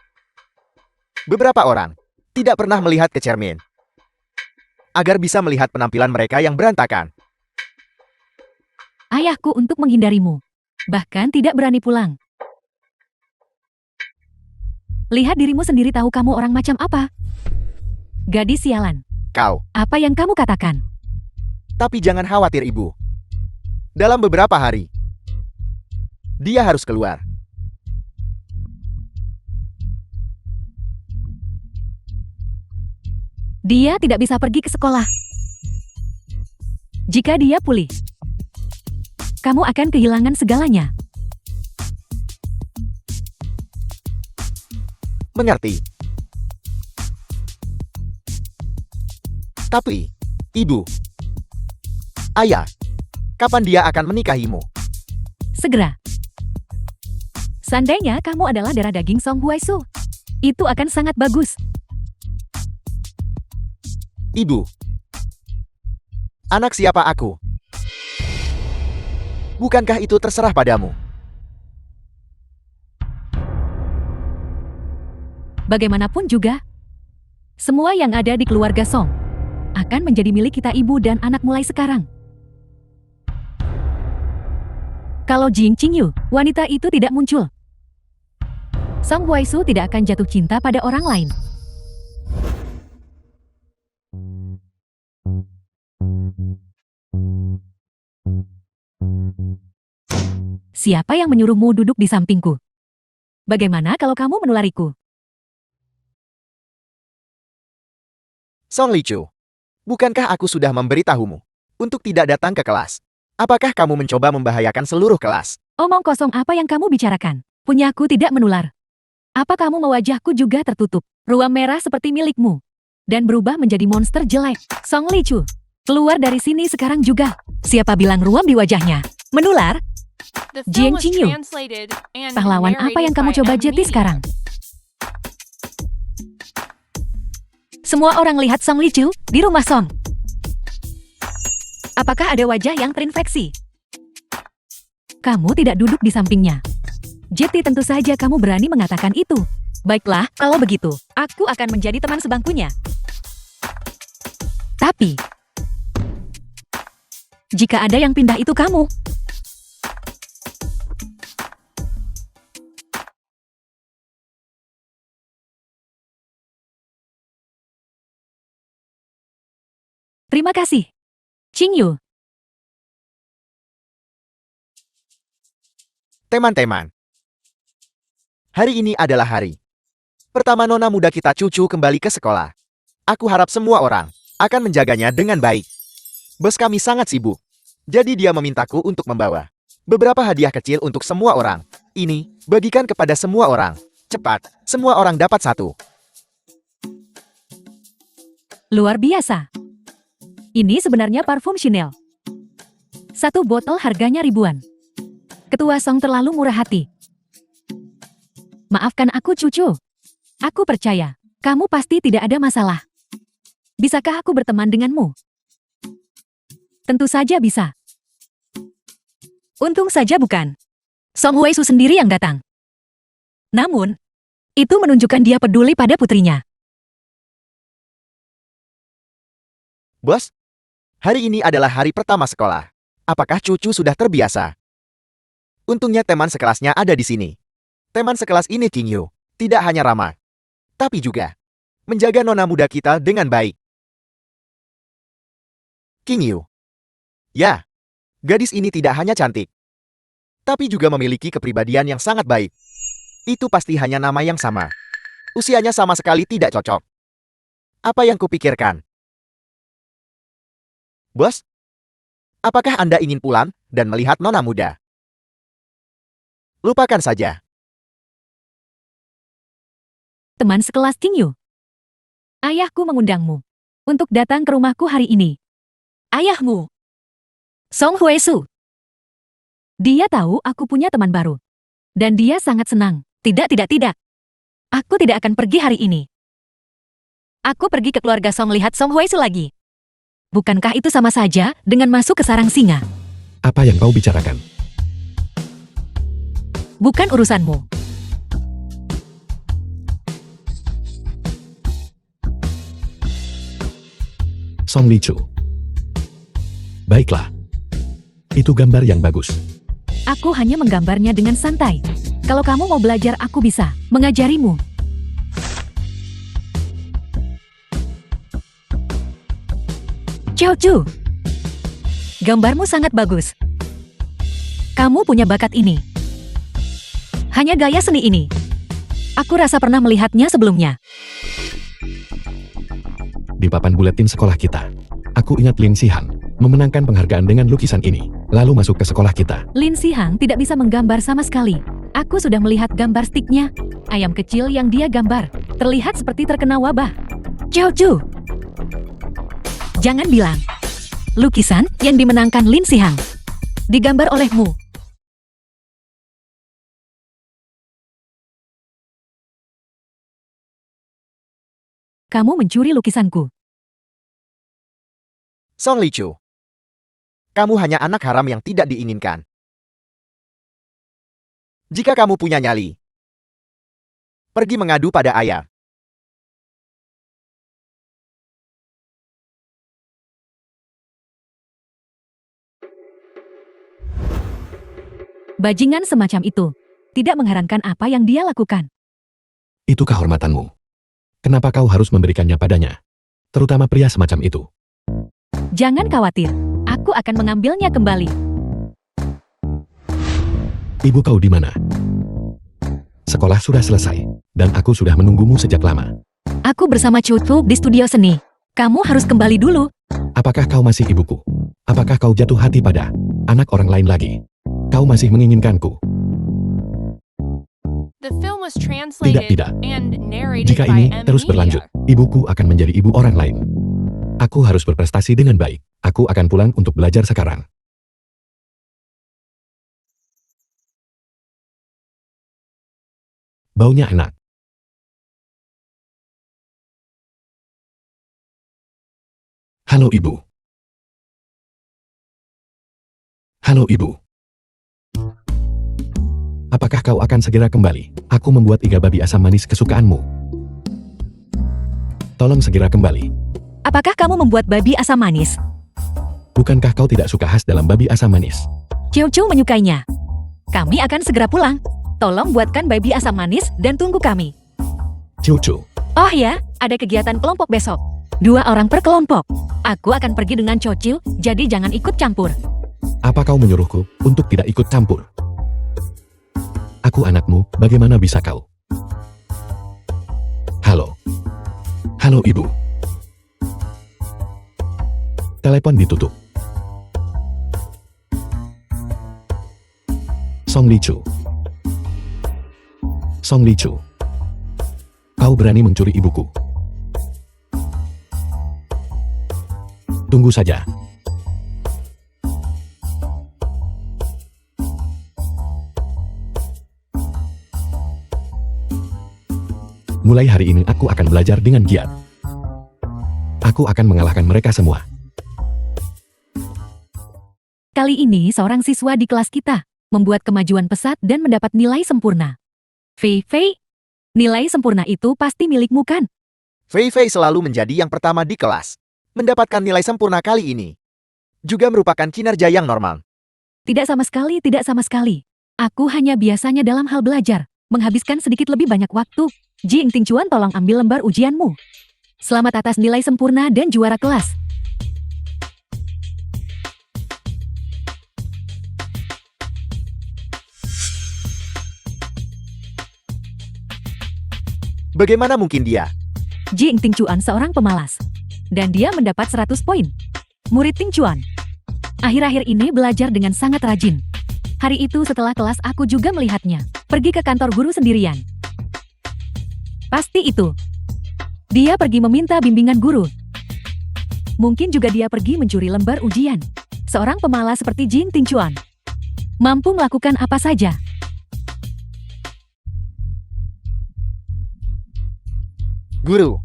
Beberapa orang tidak pernah melihat ke cermin agar bisa melihat penampilan mereka yang berantakan. Ayahku untuk menghindarimu. Bahkan tidak berani pulang. Lihat dirimu sendiri, tahu kamu orang macam apa? Gadis sialan. Kau, Apa yang kamu katakan? tapi jangan khawatir ibu. Dalam beberapa hari, dia harus keluar. Dia tidak bisa pergi ke sekolah. Jika dia pulih, kamu akan kehilangan segalanya. Mengerti? Tapi, ibu, ayah, kapan dia akan menikahimu? Segera. Seandainya kamu adalah darah daging Song Huaisu, itu akan sangat bagus. Ibu, anak siapa aku? Bukankah itu terserah padamu? Bagaimanapun juga, semua yang ada di keluarga Song akan menjadi milik kita ibu dan anak mulai sekarang. Kalau Jing Qingyu, wanita itu tidak muncul, Song Huaisu tidak akan jatuh cinta pada orang lain. Siapa yang menyuruhmu duduk di sampingku? Bagaimana kalau kamu menulariku? Song Lichu, bukankah aku sudah memberitahumu untuk tidak datang ke kelas? Apakah kamu mencoba membahayakan seluruh kelas? Omong kosong apa yang kamu bicarakan? Punyaku tidak menular. Apa kamu mau wajahku juga tertutup, ruam merah seperti milikmu, dan berubah menjadi monster jelek? Song Lichu, keluar dari sini sekarang juga. Siapa bilang ruam di wajahnya? Menular? The Jiang film was Qingyu, translated and pahlawan apa yang narrated kamu by coba jeti M-Media. sekarang? Semua orang lihat Song Lichu di rumah Song. Apakah ada wajah yang terinfeksi? Kamu tidak duduk di sampingnya. Jeti, tentu saja kamu berani mengatakan itu. Baiklah, kalau begitu, aku akan menjadi teman sebangkunya. Tapi, jika ada yang pindah itu kamu. Terima kasih, Qingyu. Teman-teman, hari ini adalah hari pertama nona muda kita Cucu kembali ke sekolah. Aku harap semua orang akan menjaganya dengan baik. Bos kami sangat sibuk, jadi dia memintaku untuk membawa beberapa hadiah kecil untuk semua orang. Ini, bagikan kepada semua orang. Cepat, semua orang dapat satu. Luar biasa. Ini sebenarnya parfum Chanel. Satu botol harganya ribuan. Ketua Song terlalu murah hati. Maafkan aku, Cucu. Aku percaya, kamu pasti tidak ada masalah. Bisakah aku berteman denganmu? Tentu saja bisa. Untung saja bukan Song Huaisu sendiri yang datang. Namun, itu menunjukkan dia peduli pada putrinya. Bos, hari ini adalah hari pertama sekolah. Apakah Cucu sudah terbiasa? Untungnya teman sekelasnya ada di sini. Teman sekelas ini Qingyu, tidak hanya ramah, tapi juga menjaga nona muda kita dengan baik. Qingyu. Ya, gadis ini tidak hanya cantik, tapi juga memiliki kepribadian yang sangat baik. Itu pasti hanya nama yang sama. Usianya sama sekali tidak cocok. Apa yang kupikirkan? Bos, Apakah Anda ingin pulang dan melihat nona muda? Lupakan saja. Teman sekelas Qingyu. Ayahku mengundangmu untuk datang ke rumahku hari ini. Ayahmu, Song Huesu. Dia tahu aku punya teman baru. Dan dia sangat senang. Tidak. Aku tidak akan pergi hari ini. Aku pergi ke keluarga Song lihat Song Huesu lagi. Bukankah itu sama saja dengan masuk ke sarang singa? Apa yang kau bicarakan? Bukan urusanmu. Song Lichu. Baiklah. Itu gambar yang bagus. Aku hanya menggambarnya dengan santai. Kalau kamu mau belajar, aku bisa mengajarimu. Xiao Chu, gambarmu sangat bagus. Kamu punya bakat ini. Hanya gaya seni ini. Aku rasa pernah melihatnya sebelumnya. Di papan buletin sekolah kita, aku ingat Lin Sihan memenangkan penghargaan dengan lukisan ini, lalu masuk ke sekolah kita. Lin Sihang tidak bisa menggambar sama sekali. Aku sudah melihat gambar stiknya. Ayam kecil yang dia gambar terlihat seperti terkena wabah. Xiao Chu, jangan bilang lukisan yang dimenangkan Lin Sihang digambar olehmu. Kamu mencuri lukisanku. Song Lichu. Kamu hanya anak haram yang tidak diinginkan. Jika kamu punya nyali, pergi mengadu pada ayah. Bajingan semacam itu tidak mengherankan apa yang dia lakukan. Itu kehormatanmu. Kenapa kau harus memberikannya padanya? Terutama pria semacam itu. Jangan khawatir, aku akan mengambilnya kembali. Ibu kau di mana? Sekolah sudah selesai, dan aku sudah menunggumu sejak lama. Aku bersama Chutuk di studio seni. Kamu harus kembali dulu. Apakah kau masih ibuku? Apakah kau jatuh hati pada anak orang lain lagi? Kau masih menginginkanku? The film was translated Tidak. and narrated Jika by ini M terus Media. berlanjut, ibuku akan menjadi ibu orang lain. Aku harus berprestasi dengan baik. Aku akan pulang untuk belajar sekarang. Baunya enak. Halo ibu. Halo ibu. Apakah kau akan segera kembali? Aku membuat iga babi asam manis kesukaanmu. Tolong segera kembali. Apakah kamu membuat babi asam manis? Bukankah kau tidak suka khas dalam babi asam manis? Xiao Chu menyukainya. Kami akan segera pulang. Tolong buatkan babi asam manis dan tunggu kami. Cucu. Oh ya, ada kegiatan kelompok besok. 2 orang per kelompok. Aku akan pergi dengan Chocil, jadi jangan ikut campur. Apa kau menyuruhku untuk tidak ikut campur? Aku anakmu, bagaimana bisa kau? Halo. Halo ibu. Telepon ditutup. Song Lichu. Song Lichu. Kau berani mencuri ibuku. Tunggu saja. Mulai hari ini aku akan belajar dengan giat. Aku akan mengalahkan mereka semua. Kali ini seorang siswa di kelas kita membuat kemajuan pesat dan mendapat nilai sempurna. Fei Fei, nilai sempurna itu pasti milikmu kan? Fei Fei selalu menjadi yang pertama di kelas. Mendapatkan nilai sempurna kali ini juga merupakan kinerja yang normal. Tidak sama sekali, tidak sama sekali. Aku hanya biasanya dalam hal belajar, menghabiskan sedikit lebih banyak waktu. Jing Tingchuan, tolong ambil lembar ujianmu. Selamat atas nilai sempurna dan juara kelas. Bagaimana mungkin dia? Jing Tingchuan seorang pemalas. Dan dia mendapat 100 poin. Murid Tingchuan. Akhir-akhir ini belajar dengan sangat rajin. Hari itu setelah kelas aku juga melihatnya. Pergi ke kantor guru sendirian. Pasti itu. Dia pergi meminta bimbingan guru. Mungkin juga dia pergi mencuri lembar ujian. Seorang pemalas seperti Jing Tingchuan mampu melakukan apa saja. Guru.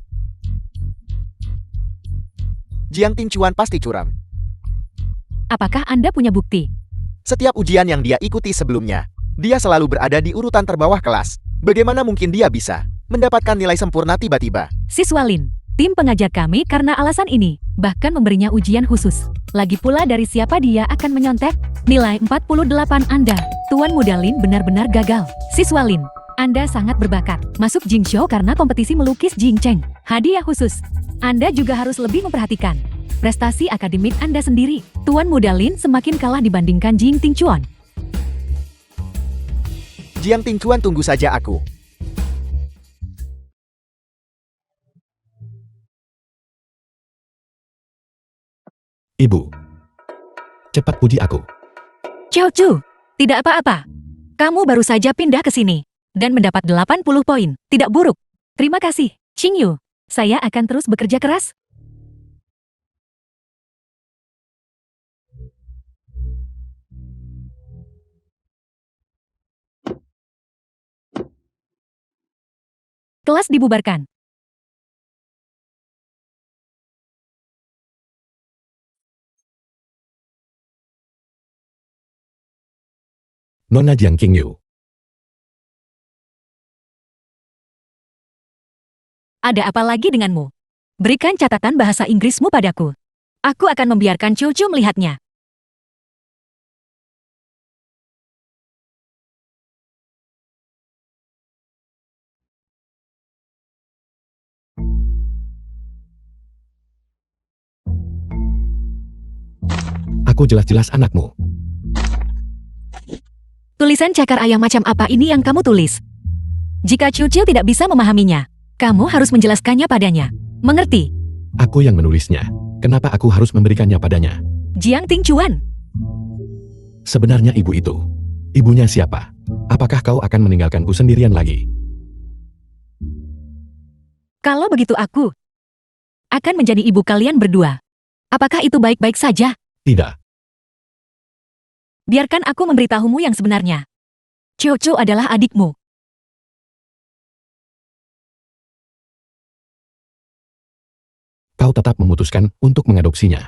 Jiang Tingchuan pasti curang. Apakah Anda punya bukti? Setiap ujian yang dia ikuti sebelumnya, dia selalu berada di urutan terbawah kelas. Bagaimana mungkin dia bisa mendapatkan nilai sempurna tiba-tiba? Siswa Lin, tim pengajar kami karena alasan ini, bahkan memberinya ujian khusus. Lagi pula dari siapa dia akan menyontek? Nilai 48 Anda, Tuan Muda Lin benar-benar gagal. Siswa Lin, Anda sangat berbakat. Masuk Jingzhou karena kompetisi melukis Jingcheng. Hadiah khusus. Anda juga harus lebih memperhatikan prestasi akademik Anda sendiri. Tuan Muda Lin semakin kalah dibandingkan Jing Tingchuan. Jiang Tingchuan, tunggu saja aku. Ibu. Cepat puji aku. Xiao Chu, tidak apa-apa. Kamu baru saja pindah ke sini dan mendapat 80 poin. Tidak buruk. Terima kasih, Xing Yu. Saya akan terus bekerja keras. Kelas dibubarkan. Nona Jiang Qingyu. Ada apa lagi denganmu? Berikan catatan bahasa Inggrismu padaku. Aku akan membiarkan Cucu melihatnya. Aku jelas-jelas anakmu. Tulisan cakar ayam macam apa ini yang kamu tulis? Jika Cucu tidak bisa memahaminya, kamu harus menjelaskannya padanya. Mengerti? Aku yang menulisnya. Kenapa aku harus memberikannya padanya? Jiang Tingchuan. Sebenarnya ibu itu. Ibunya siapa? Apakah kau akan meninggalkanku sendirian lagi? Kalau begitu aku akan menjadi ibu kalian berdua. Apakah itu baik-baik saja? Tidak. Biarkan aku memberitahumu yang sebenarnya. Cucu adalah adikmu. Kau tetap memutuskan untuk mengadopsinya.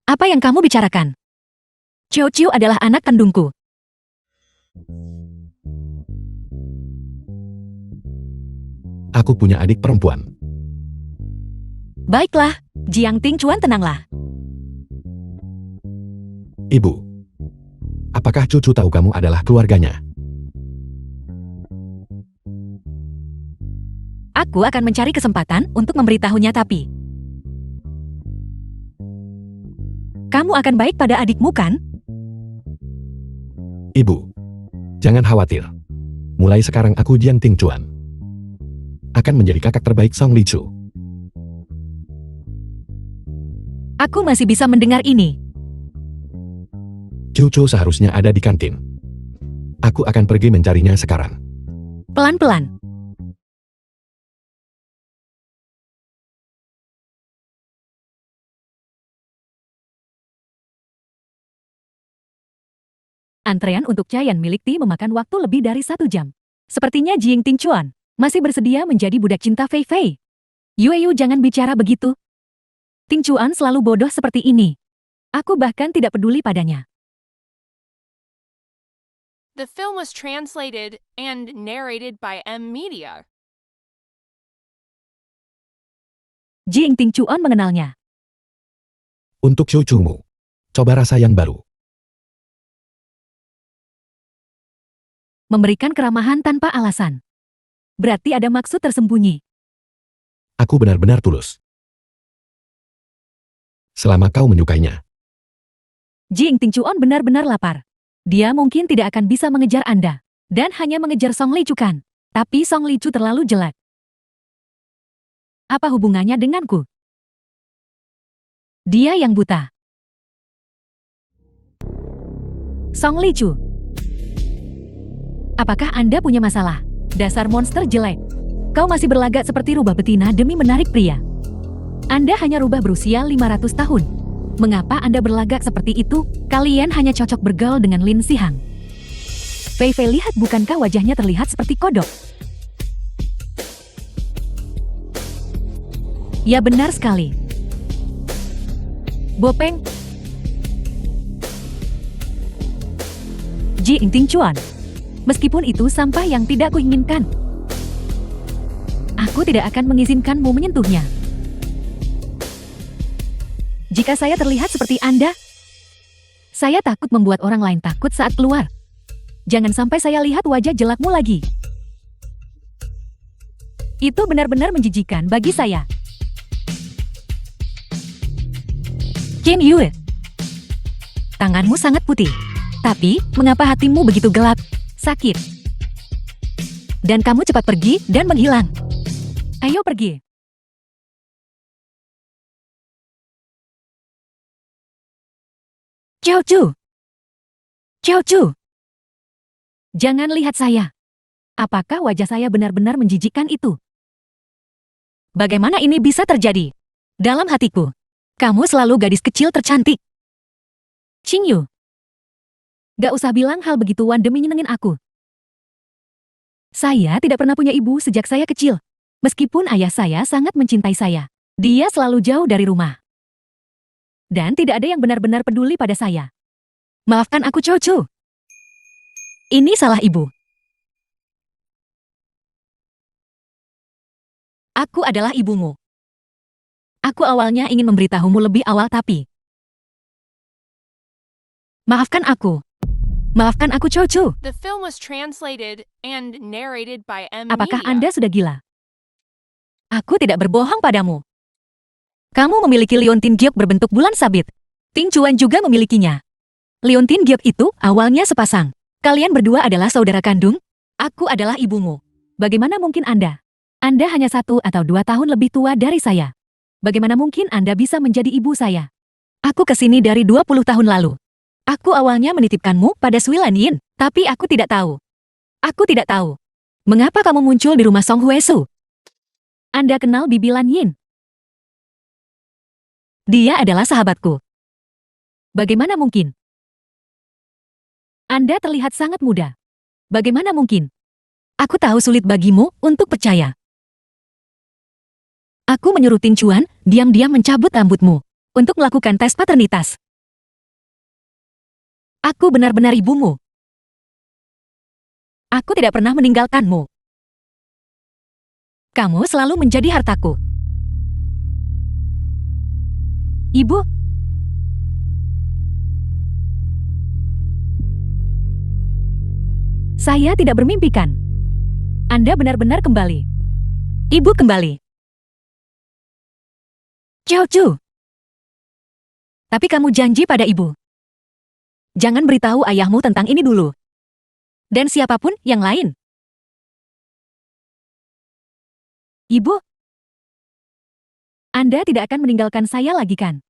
Apa yang kamu bicarakan? Cucu adalah anak kandungku. Aku punya adik perempuan. Baiklah, Jiang Tingchuan, tenanglah. Ibu. Apakah cucu tahu kamu adalah keluarganya? Aku akan mencari kesempatan untuk memberitahunya tapi... Kamu akan baik pada adikmu kan? Ibu. Jangan khawatir. Mulai sekarang aku Jiang Tingchuan akan menjadi kakak terbaik Song Lichu. Aku masih bisa mendengar ini. Cucu seharusnya ada di kantin. Aku akan pergi mencarinya sekarang. Pelan-pelan. Antrean untuk Cayan milik Ti memakan waktu lebih dari 1 jam. Sepertinya Jing Tingchuan masih bersedia menjadi budak cinta Fei Fei. Yueyu, jangan bicara begitu. Tingchuan selalu bodoh seperti ini. Aku bahkan tidak peduli padanya. The film was translated and narrated by M Media. Jing Tingchuan mengenalnya. Untuk cucumu, coba rasa yang baru. Memberikan keramahan tanpa alasan. Berarti ada maksud tersembunyi. Aku benar-benar tulus. Selama kau menyukainya. Jing Tingchuan benar-benar lapar. Dia mungkin tidak akan bisa mengejar Anda. Dan hanya mengejar Song Lichu kan. Tapi Song Lichu terlalu jelek. Apa hubungannya denganku? Dia yang buta. Song Lichu. Apakah Anda punya masalah? Dasar monster jelek. Kau masih berlagak seperti rubah betina demi menarik pria. Anda hanya rubah berusia 500 tahun. Mengapa Anda berlagak seperti itu? Kalian hanya cocok bergaul dengan Lin Sihang. Fei Fei, lihat, bukankah wajahnya terlihat seperti kodok? Ya, benar sekali. Bopeng. Ji Ingting Chuan. Meskipun itu sampah yang tidak kuinginkan, aku tidak akan mengizinkanmu menyentuhnya. Jika saya terlihat seperti Anda, saya takut membuat orang lain takut saat keluar. Jangan sampai saya lihat wajah jelakmu lagi. Itu benar-benar menjijikan bagi saya. Kim Yue, tanganmu sangat putih. Tapi, mengapa hatimu begitu gelap, sakit? Dan kamu cepat pergi dan menghilang. Ayo pergi. Xiao Chu. Xiao Chu. Jangan lihat saya. Apakah wajah saya benar-benar menjijikkan itu? Bagaimana ini bisa terjadi? Dalam hatiku, kamu selalu gadis kecil tercantik. Xing Yu. Gak usah bilang hal begituan demi nyenengin aku. Saya tidak pernah punya ibu sejak saya kecil. Meskipun ayah saya sangat mencintai saya, dia selalu jauh dari rumah. Dan tidak ada yang benar-benar peduli pada saya. Maafkan aku, Xiao Chu. Ini salah ibu. Aku adalah ibumu. Aku awalnya ingin memberitahumu lebih awal tapi... Maafkan aku. Maafkan aku, Xiao Chu. The film was translated and narrated by M Apakah Media. Anda sudah gila? Aku tidak berbohong padamu. Kamu memiliki liontin giok berbentuk bulan sabit. Ting Chuan juga memilikinya. Liontin giok itu awalnya sepasang. Kalian berdua adalah saudara kandung. Aku adalah ibumu. Bagaimana mungkin Anda? Anda hanya 1 atau 2 tahun lebih tua dari saya. Bagaimana mungkin Anda bisa menjadi ibu saya? Aku kesini dari 20 tahun lalu. Aku awalnya menitipkanmu pada Sui Lan Yin, tapi aku tidak tahu. Aku tidak tahu. Mengapa kamu muncul di rumah Song Huesu? Anda kenal Bibi Lan Yin? Dia adalah sahabatku. Bagaimana mungkin? Anda terlihat sangat muda. Bagaimana mungkin? Aku tahu sulit bagimu untuk percaya. Aku menyuruh Ting Chuan diam-diam mencabut rambutmu untuk melakukan tes paternitas. Aku benar-benar ibumu. Aku tidak pernah meninggalkanmu. Kamu selalu menjadi hartaku. Ibu? Saya tidak bermimpikan. Anda benar-benar kembali. Ibu kembali. Xiao Chu. Tapi kamu janji pada ibu. Jangan beritahu ayahmu tentang ini dulu. Dan siapapun yang lain. Ibu? Anda tidak akan meninggalkan saya lagi kan?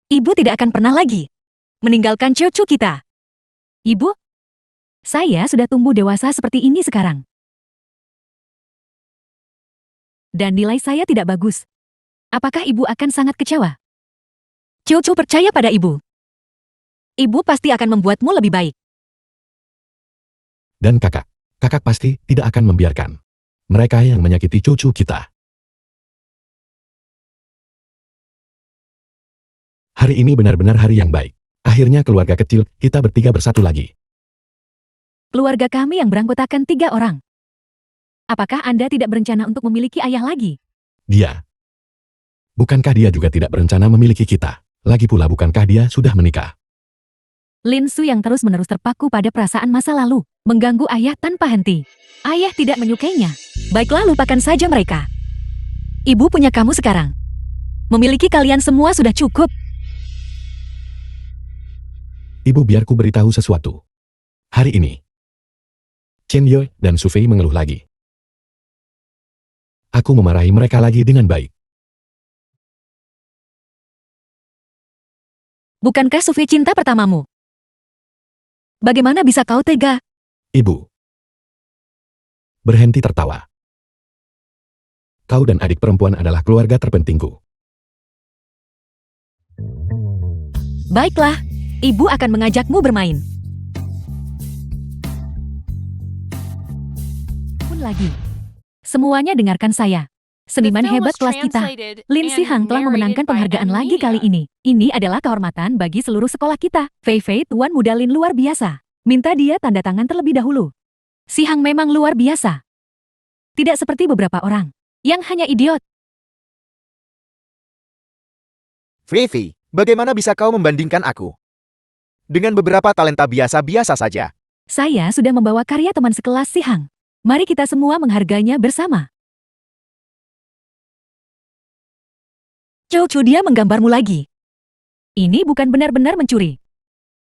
Ibu tidak akan pernah lagi meninggalkan Xiao Chu kita. Ibu? Saya sudah tumbuh dewasa seperti ini sekarang. Dan nilai saya tidak bagus. Apakah ibu akan sangat kecewa? Xiao Chu percaya pada ibu. Ibu pasti akan membuatmu lebih baik. Dan kakak pasti tidak akan membiarkan mereka yang menyakiti cucu kita. Hari ini benar-benar hari yang baik. Akhirnya keluarga kecil kita bertiga bersatu lagi. Keluarga kami yang beranggotakan 3 orang. Apakah Anda tidak berencana untuk memiliki ayah lagi? Dia. Bukankah dia juga tidak berencana memiliki kita? Lagi pula bukankah dia sudah menikah? Lin Su yang terus-menerus terpaku pada perasaan masa lalu, mengganggu ayah tanpa henti. Ayah tidak menyukainya. Baiklah, lupakan saja mereka. Ibu punya kamu sekarang. Memiliki kalian semua sudah cukup. Ibu, biarku beritahu sesuatu. Hari ini, Chen Yue dan Su Fei mengeluh lagi. Aku memarahi mereka lagi dengan baik. Bukankah Su Fei cinta pertamamu? Bagaimana bisa kau tega? Ibu. Berhenti tertawa. Kau dan adik perempuan adalah keluarga terpentingku. Baiklah, ibu akan mengajakmu bermain. Pun lagi. Semuanya dengarkan saya. Seniman hebat kelas kita, Lin Sihang telah memenangkan penghargaan lagi kali ini. Ini adalah kehormatan bagi seluruh sekolah kita. Fei Fei, tuan muda Lin luar biasa. Minta dia tanda tangan terlebih dahulu. Sihang memang luar biasa. Tidak seperti beberapa orang yang hanya idiot. Fei Fei, bagaimana bisa kau membandingkan aku dengan beberapa talenta biasa-biasa saja? Saya sudah membawa karya teman sekelas Sihang. Mari kita semua menghargainya bersama. Cucu dia menggambarmu lagi. Ini bukan benar-benar mencuri.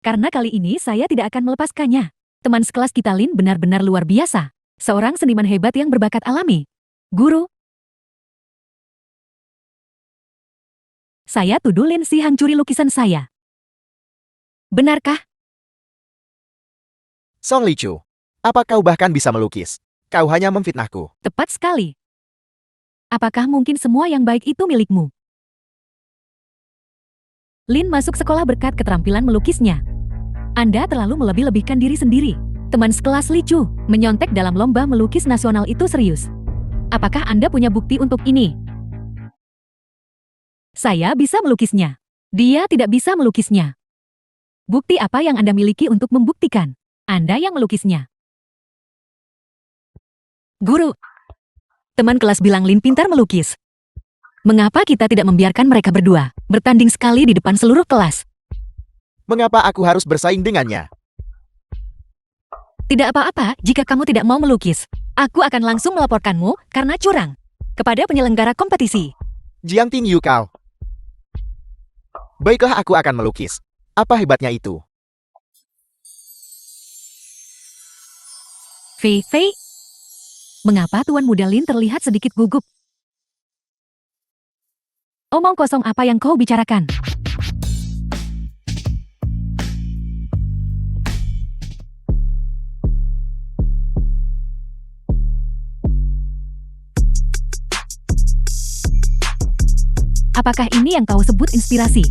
Karena kali ini saya tidak akan melepaskannya. Teman sekelas kita Lin benar-benar luar biasa. Seorang seniman hebat yang berbakat alami. Guru. Saya tuduh Lin Sihang curi lukisan saya. Benarkah? Song Lichu, apa kau bahkan bisa melukis? Kau hanya memfitnahku. Tepat sekali. Apakah mungkin semua yang baik itu milikmu? Lin masuk sekolah berkat keterampilan melukisnya. Anda terlalu melebih-lebihkan diri sendiri. Teman sekelas Li Chu menyontek dalam lomba melukis nasional itu serius. Apakah Anda punya bukti untuk ini? Saya bisa melukisnya. Dia tidak bisa melukisnya. Bukti apa yang Anda miliki untuk membuktikan? Anda yang melukisnya. Guru. Teman kelas bilang Lin pintar melukis. Mengapa kita tidak membiarkan mereka berdua bertanding sekali di depan seluruh kelas? Mengapa aku harus bersaing dengannya? Tidak apa-apa jika kamu tidak mau melukis. Aku akan langsung melaporkanmu karena curang kepada penyelenggara kompetisi. Jiang Ting Yu kau. Baiklah, aku akan melukis. Apa hebatnya itu? Fei Fei. Mengapa Tuan Muda Lin terlihat sedikit gugup? Omong kosong apa yang kau bicarakan? Apakah ini yang kau sebut inspirasi?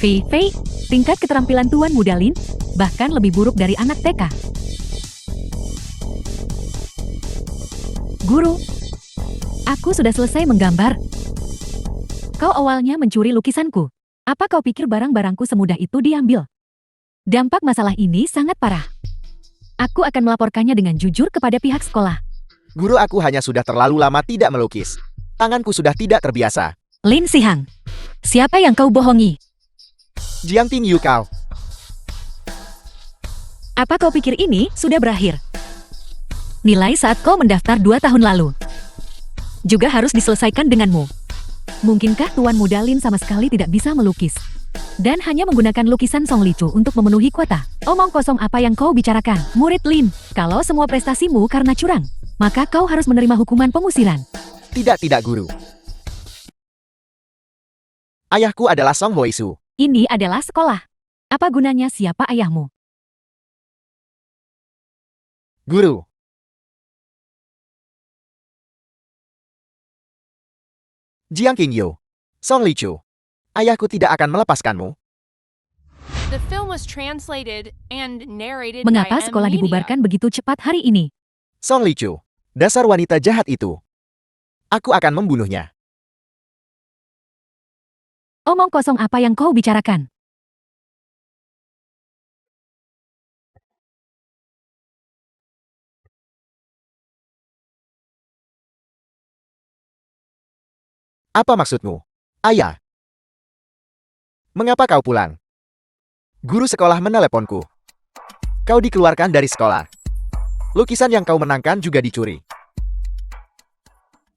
Fei Fei, tingkat keterampilan Tuan Muda Lin bahkan lebih buruk dari anak TK. Guru, aku sudah selesai menggambar. Kau awalnya mencuri lukisanku. Apa kau pikir barang-barangku semudah itu diambil? Dampak masalah ini sangat parah. Aku akan melaporkannya dengan jujur kepada pihak sekolah. Guru, aku hanya sudah terlalu lama tidak melukis. Tanganku sudah tidak terbiasa. Lin Sihang, siapa yang kau bohongi? Jiang Ting Yu kau. Apa kau pikir ini sudah berakhir? Nilai saat kau mendaftar 2 tahun lalu juga harus diselesaikan denganmu. Mungkinkah Tuan Muda Lin sama sekali tidak bisa melukis dan hanya menggunakan lukisan Song Lichu untuk memenuhi kuota? Omong kosong apa yang kau bicarakan, murid Lin? Kalau semua prestasimu karena curang, maka kau harus menerima hukuman pengusiran. Tidak, guru. Ayahku adalah Song Hoisu. Ini adalah sekolah. Apa gunanya siapa ayahmu? Guru. Jiang Qingyu, Song Lichu, ayahku tidak akan melepaskanmu. The film was translated and narrated Mengapa by sekolah M-Media. dibubarkan begitu cepat hari ini? Song Lichu, dasar wanita jahat itu. Aku akan membunuhnya. Omong kosong apa yang kau bicarakan? Apa maksudmu? Ayah. Mengapa kau pulang? Guru sekolah meneleponku. Kau dikeluarkan dari sekolah. Lukisan yang kau menangkan juga dicuri.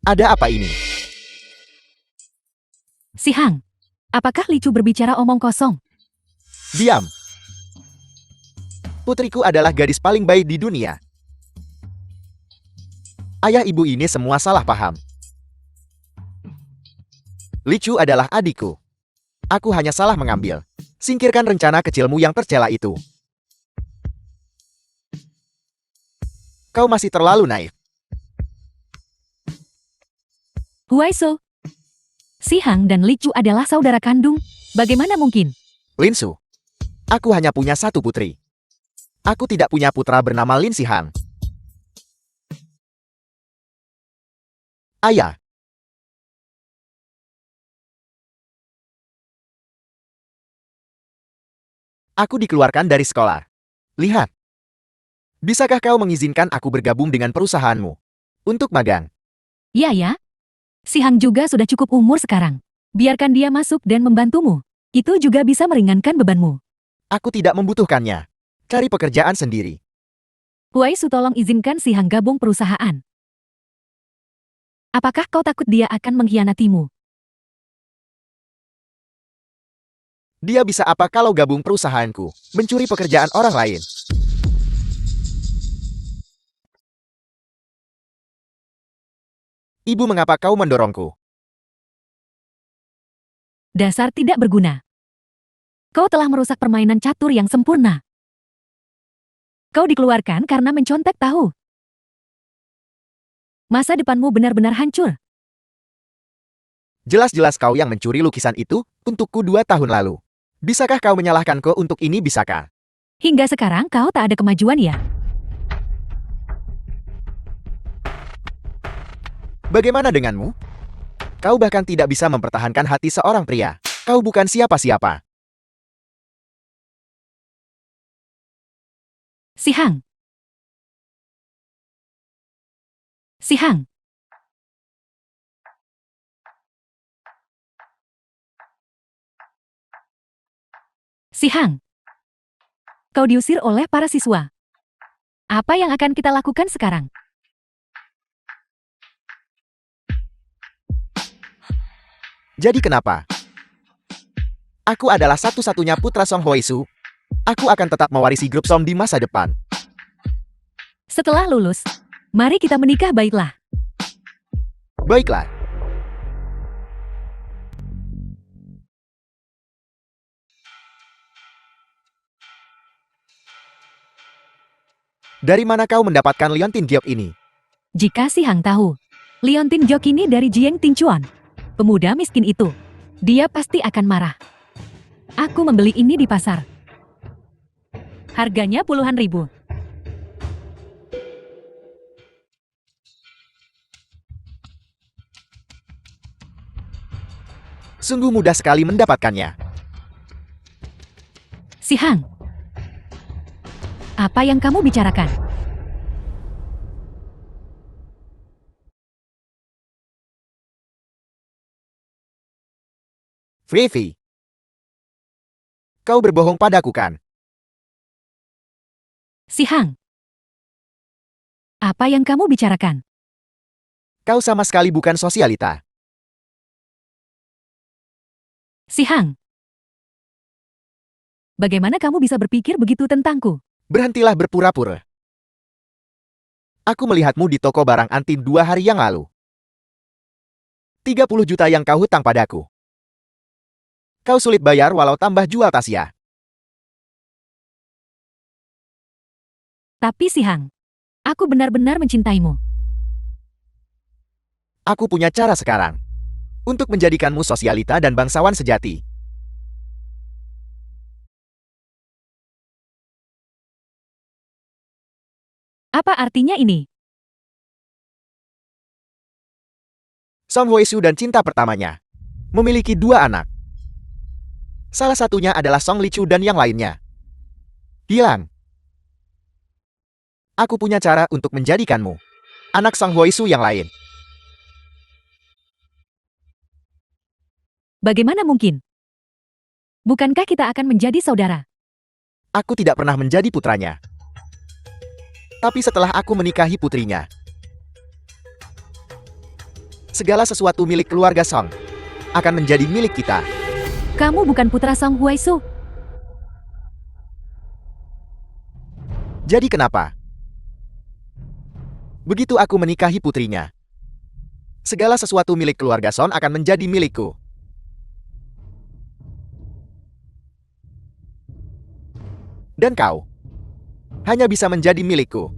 Ada apa ini? Sihang, apakah Lichu berbicara omong kosong? Diam. Putriku adalah gadis paling baik di dunia. Ayah ibu ini semua salah paham. Lichu adalah adikku. Aku hanya salah mengambil. Singkirkan rencana kecilmu yang tercela itu. Kau masih terlalu naif. Huaiso. Si Hang dan Li Chu adalah saudara kandung. Bagaimana mungkin? Lin Su. Aku hanya punya satu putri. Aku tidak punya putra bernama Lin Sihang. Ayah. Aku dikeluarkan dari sekolah. Lihat. Bisakah kau mengizinkan aku bergabung dengan perusahaanmu? Untuk magang. Ya ya. Si Hang juga sudah cukup umur sekarang. Biarkan dia masuk dan membantumu. Itu juga bisa meringankan bebanmu. Aku tidak membutuhkannya. Cari pekerjaan sendiri. Huaisu, tolong izinkan si Hang gabung perusahaan. Apakah kau takut dia akan mengkhianatimu? Dia bisa apa kalau gabung perusahaanku? Mencuri pekerjaan orang lain. Ibu, mengapa kau mendorongku? Dasar tidak berguna. Kau telah merusak permainan catur yang sempurna. Kau dikeluarkan karena mencontek tahu. Masa depanmu benar-benar hancur. Jelas-jelas kau yang mencuri lukisan itu untukku 2 tahun lalu. Bisakah kau menyalahkanku untuk ini, bisakah? Hingga sekarang kau tak ada kemajuan ya? Bagaimana denganmu? Kau bahkan tidak bisa mempertahankan hati seorang pria. Kau bukan siapa-siapa. Si Hang. Si Hang. Si Hang. Kau diusir oleh para siswa. Apa yang akan kita lakukan sekarang? Jadi kenapa? Aku adalah satu-satunya putra Song Huaisu. Aku akan tetap mewarisi grup Song di masa depan. Setelah lulus, mari kita menikah, baiklah. Baiklah. Dari mana kau mendapatkan liontin giok ini? Jika si Hang tahu, liontin giok ini dari Jiang Tingchuan, pemuda miskin itu, dia pasti akan marah. Aku membeli ini di pasar. Harganya puluhan ribu. Sungguh mudah sekali mendapatkannya. Si Hang. Apa yang kamu bicarakan? Vivi. Kau berbohong padaku kan? Si Hang. Apa yang kamu bicarakan? Kau sama sekali bukan sosialita. Si Hang. Bagaimana kamu bisa berpikir begitu tentangku? Berhentilah berpura-pura. Aku melihatmu di toko barang antik 2 hari yang lalu. 30 juta yang kau hutang padaku. Kau sulit bayar walau tambah jual Tasya. Tapi si Hang, aku benar-benar mencintaimu. Aku punya cara sekarang. Untuk menjadikanmu sosialita dan bangsawan sejati. Apa artinya ini? Song Huaisu dan cinta pertamanya memiliki 2 anak. Salah satunya adalah Song Lichu dan yang lainnya hilang. Aku punya cara untuk menjadikanmu anak Song Huaisu yang lain. Bagaimana mungkin? Bukankah kita akan menjadi saudara? Aku tidak pernah menjadi putranya. Tapi setelah aku menikahi putrinya, segala sesuatu milik keluarga Song akan menjadi milik kita. Kamu bukan putra Song Huaisu. Jadi kenapa? Begitu aku menikahi putrinya, segala sesuatu milik keluarga Song akan menjadi milikku. Dan kau hanya bisa menjadi milikku.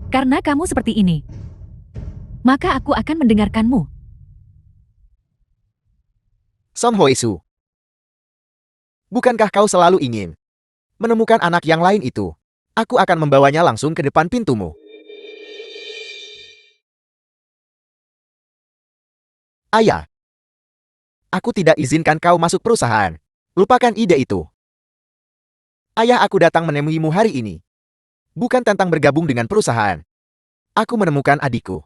Karena kamu seperti ini, maka aku akan mendengarkanmu. Song Hoisu, bukankah kau selalu ingin menemukan anak yang lain itu? Aku akan membawanya langsung ke depan pintumu. Ayah, aku tidak izinkan kau masuk perusahaan. Lupakan ide itu. Ayah, aku datang menemuimu hari ini bukan tentang bergabung dengan perusahaan. Aku menemukan adikku.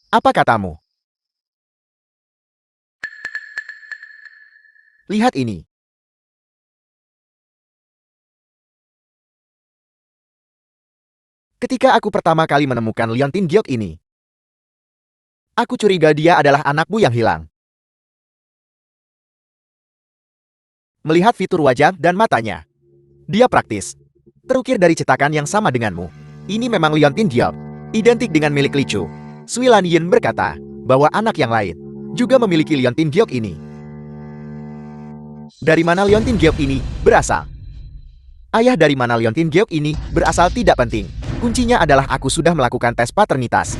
Apa katamu? Lihat ini. Ketika aku pertama kali menemukan Liontin Giok ini, aku curiga dia adalah anakmu yang hilang. Melihat fitur wajah dan matanya, dia praktis. Terukir dari cetakan yang sama denganmu. Ini memang Liontin Giok, identik dengan milik Lichu. Sui Lan Yin berkata bahwa anak yang lain juga memiliki Liontin Giok ini. Dari mana Liontin Giok ini berasal? Ayah, dari mana Liontin Giok ini berasal tidak penting. Kuncinya adalah aku sudah melakukan tes paternitas.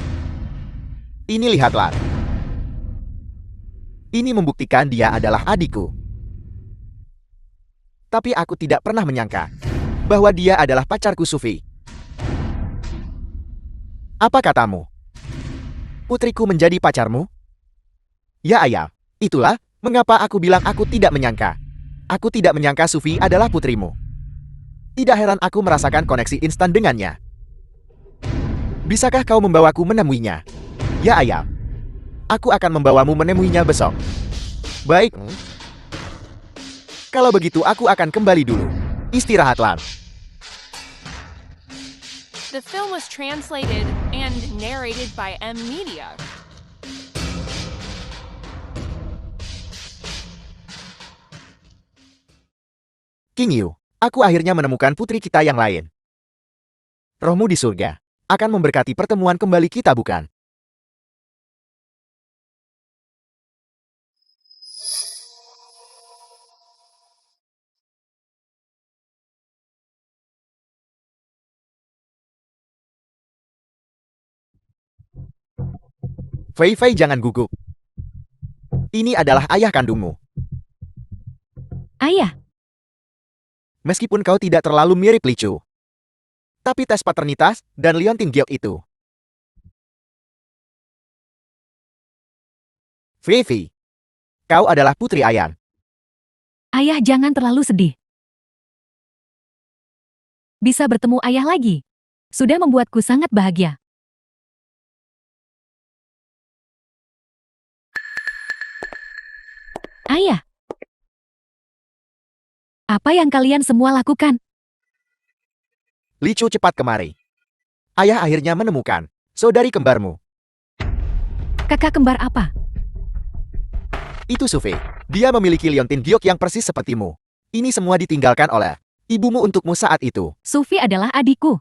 Ini lihatlah. Ini membuktikan dia adalah adikku. Tapi aku tidak pernah menyangka bahwa dia adalah pacarku Sufi. Apa katamu? Putriku menjadi pacarmu? Ya ayah, itulah mengapa aku bilang aku tidak menyangka. Aku tidak menyangka Sufi adalah putrimu. Tidak heran aku merasakan koneksi instan dengannya. Bisakah kau membawaku menemuinya? Ya ayah, aku akan membawamu menemuinya besok. Baik. Kalau begitu aku akan kembali dulu. Istirahatlah. The film was translated and narrated by M Media. King Yu, aku akhirnya menemukan putri kita yang lain. Rohmu di surga akan memberkati pertemuan kembali kita, bukan? Fei Fei, jangan gugup. Ini adalah ayah kandungmu. Ayah, Meskipun kau tidak terlalu mirip Lichu, tapi tes paternitas dan Liontin Giok itu. Fei Fei, kau adalah putri Ayan. ayah jangan terlalu sedih. Bisa bertemu ayah lagi sudah membuatku sangat bahagia. Ayah, apa yang kalian semua lakukan? Lichu, cepat kemari. Ayah akhirnya menemukan saudari kembarmu. Kakak kembar apa? Itu Sufei. Dia memiliki Liontin Giok yang persis sepertimu. Ini semua ditinggalkan oleh ibumu untukmu saat itu. Sufi adalah adikku.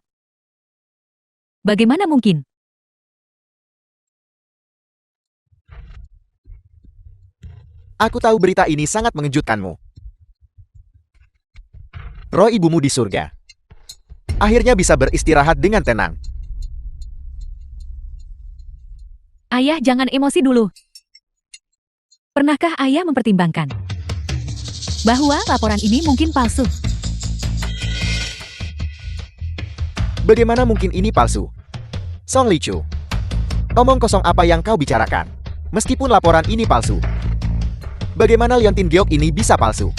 Bagaimana mungkin? Aku tahu berita ini sangat mengejutkanmu. Roh ibumu di surga akhirnya bisa beristirahat dengan tenang. Ayah jangan emosi dulu. Pernahkah ayah mempertimbangkan bahwa laporan ini mungkin palsu? Bagaimana mungkin ini palsu? Song Lichu, omong kosong apa yang kau bicarakan? Meskipun laporan ini palsu, bagaimana Liontin Giok ini bisa palsu?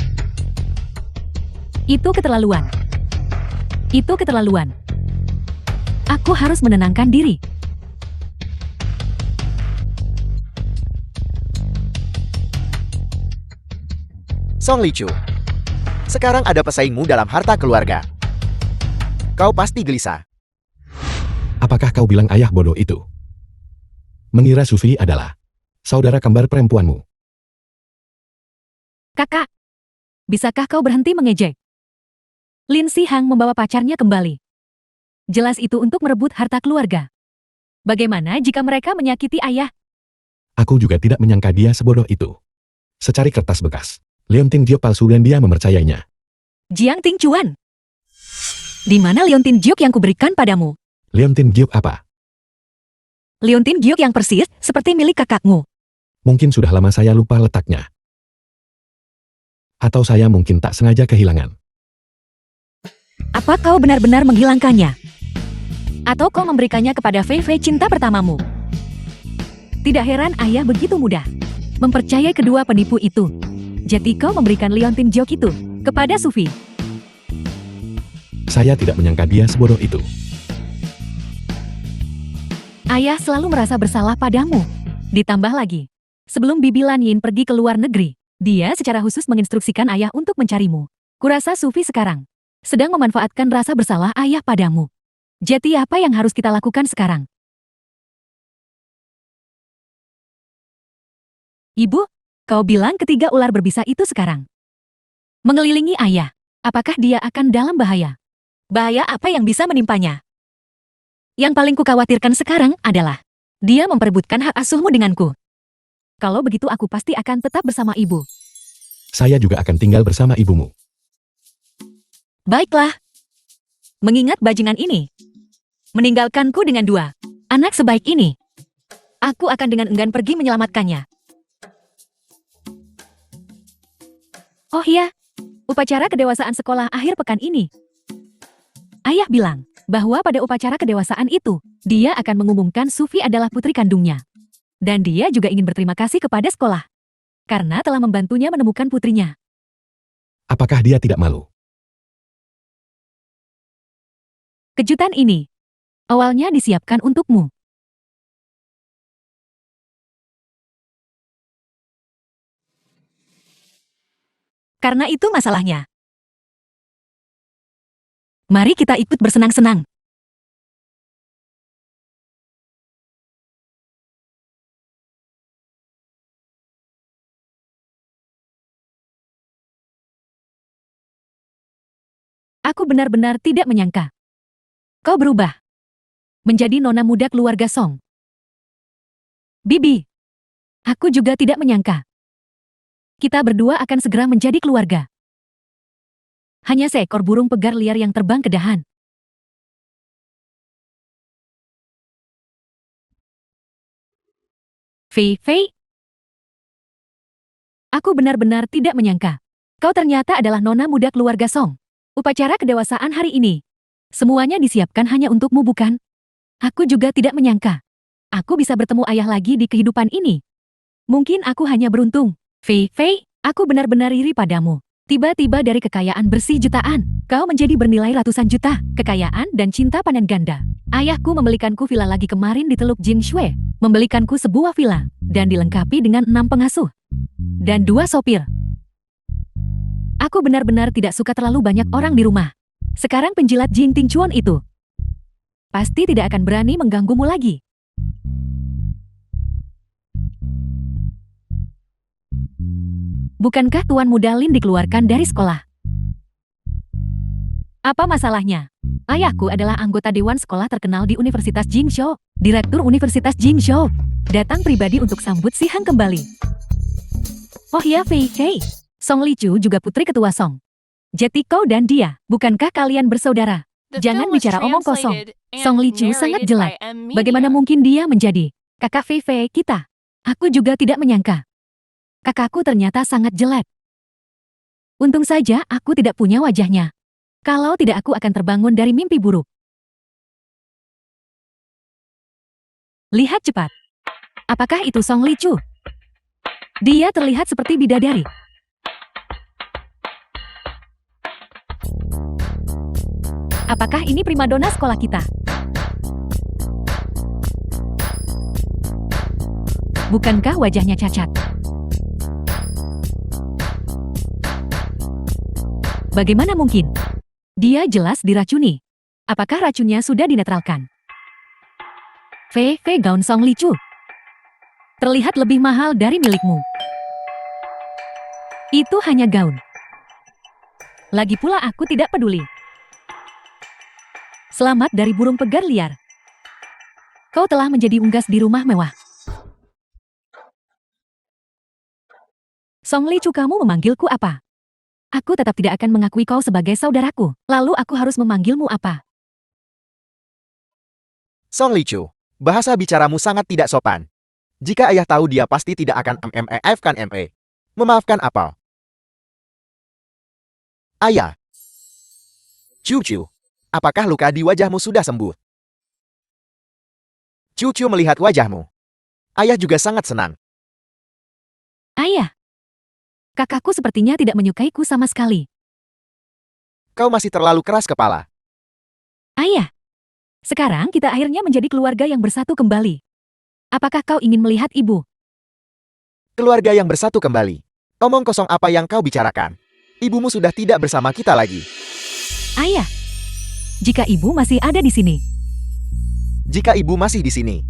Itu keterlaluan. Itu keterlaluan. Aku harus menenangkan diri. Song Lichu, sekarang ada pesaingmu dalam harta keluarga. Kau pasti gelisah. Apakah kau bilang ayah bodoh itu? Mengira Sufi adalah saudara kembar perempuanmu. Kakak, bisakah kau berhenti mengejek? Lin Si Hang membawa pacarnya kembali. Jelas itu untuk merebut harta keluarga. Bagaimana jika mereka menyakiti ayah? Aku juga tidak menyangka dia sebodoh itu. Secari kertas bekas, Leontin Jiok palsu dan dia mempercayainya. Jiang Ting Chuan. Di mana Leontin Jiok yang kuberikan padamu? Leontin Jiok apa? Leontin Jiok yang persis seperti milik kakakmu. Mungkin sudah lama saya lupa letaknya. Atau saya mungkin tak sengaja kehilangan. Apa kau benar-benar menghilangkannya? Atau kau memberikannya kepada Fei Fei cinta pertamamu? Tidak heran ayah begitu mudah mempercayai kedua penipu itu. Jadi kau memberikan Leontin Jiok itu kepada Sufi. Saya tidak menyangka dia sebodoh itu. Ayah selalu merasa bersalah padamu. Ditambah lagi, sebelum Bibi Lan Yin pergi ke luar negeri, dia secara khusus menginstruksikan ayah untuk mencarimu. Kurasa Sufi sekarang sedang memanfaatkan rasa bersalah ayah padamu. Jadi apa yang harus kita lakukan sekarang? Ibu, kau bilang ketiga ular berbisa itu sekarang mengelilingi ayah. Apakah dia akan dalam bahaya? Bahaya apa yang bisa menimpanya? Yang paling kukhawatirkan sekarang adalah dia memperebutkan hak asuhmu denganku. Kalau begitu aku pasti akan tetap bersama ibu. Saya juga akan tinggal bersama ibumu. Baiklah. Mengingat bajingan ini meninggalkanku dengan dua anak sebaik ini, aku akan dengan enggan pergi menyelamatkannya. Oh iya, upacara kedewasaan sekolah akhir pekan ini. Ayah bilang bahwa pada upacara kedewasaan itu, dia akan mengumumkan Sufi adalah putri kandungnya. Dan dia juga ingin berterima kasih kepada sekolah karena telah membantunya menemukan putrinya. Apakah dia tidak malu? Kejutan ini awalnya disiapkan untukmu. Karena itu masalahnya. Mari kita ikut bersenang-senang. Aku benar-benar tidak menyangka kau berubah menjadi nona muda keluarga Song. Bibi, aku juga tidak menyangka kita berdua akan segera menjadi keluarga. Hanya seekor burung pegar liar yang terbang ke dahan. Fei Fei, aku benar-benar tidak menyangka kau ternyata adalah nona muda keluarga Song. Upacara kedewasaan hari ini semuanya disiapkan hanya untukmu, bukan? Aku juga tidak menyangka aku bisa bertemu ayah lagi di kehidupan ini. Mungkin aku hanya beruntung. Fei Fei, aku benar-benar iri padamu. Tiba-tiba dari kekayaan bersih jutaan, kau menjadi bernilai ratusan juta, kekayaan dan cinta panen ganda. Ayahku membelikanku villa lagi kemarin di Teluk Jingshui, membelikanku sebuah villa, dan dilengkapi dengan 6 pengasuh dan 2 sopir. Aku benar-benar tidak suka terlalu banyak orang di rumah. Sekarang penjilat Jing Ting Chuan itu pasti tidak akan berani mengganggumu lagi. Bukankah Tuan Muda Lin dikeluarkan dari sekolah? Apa masalahnya? Ayahku adalah anggota dewan sekolah terkenal di Universitas Jingzhou. Direktur Universitas Jingzhou datang pribadi untuk sambut si Hang kembali. Oh ya, Fei Fei, Song Lichu juga putri ketua Song. Jadi kau dan dia, bukankah kalian bersaudara? The Jangan film was bicara omong kosong. translated and Song Lichu sangat narrated jelek. by M. Media. Bagaimana mungkin dia menjadi kakak Fei Fei kita? Aku juga tidak menyangka. Kakakku ternyata sangat jelek. Untung saja aku tidak punya wajahnya. Kalau tidak aku akan terbangun dari mimpi buruk. Lihat cepat. Apakah itu Song Lichu? Dia terlihat seperti bidadari. Apakah ini primadona sekolah kita? Bukankah wajahnya cacat? Bagaimana mungkin? Dia jelas diracuni. Apakah racunnya sudah dinetralkan? Fei Fei gaun Song Lichu terlihat lebih mahal dari milikmu. Itu hanya gaun. Lagi pula aku tidak peduli. Selamat dari burung pegar liar. Kau telah menjadi unggas di rumah mewah. Song Licu, kamu memanggilku apa? Aku tetap tidak akan mengakui kau sebagai saudaraku. Lalu aku harus memanggilmu apa? Song Licu, bahasa bicaramu sangat tidak sopan. Jika ayah tahu, dia pasti tidak akan memaafkan ME. Memaafkan apa? Ayah. Cucu, apakah luka di wajahmu sudah sembuh? Cucu melihat wajahmu. Ayah juga sangat senang. Ayah. Kakakku sepertinya tidak menyukaiku sama sekali. Kau masih terlalu keras kepala. Ayah. Sekarang kita akhirnya menjadi keluarga yang bersatu kembali. Apakah kau ingin melihat ibu? Keluarga yang bersatu kembali. Omong kosong apa yang kau bicarakan? Ibumu sudah tidak bersama kita lagi. Ayah. Jika ibu masih ada di sini. Jika ibu masih di sini,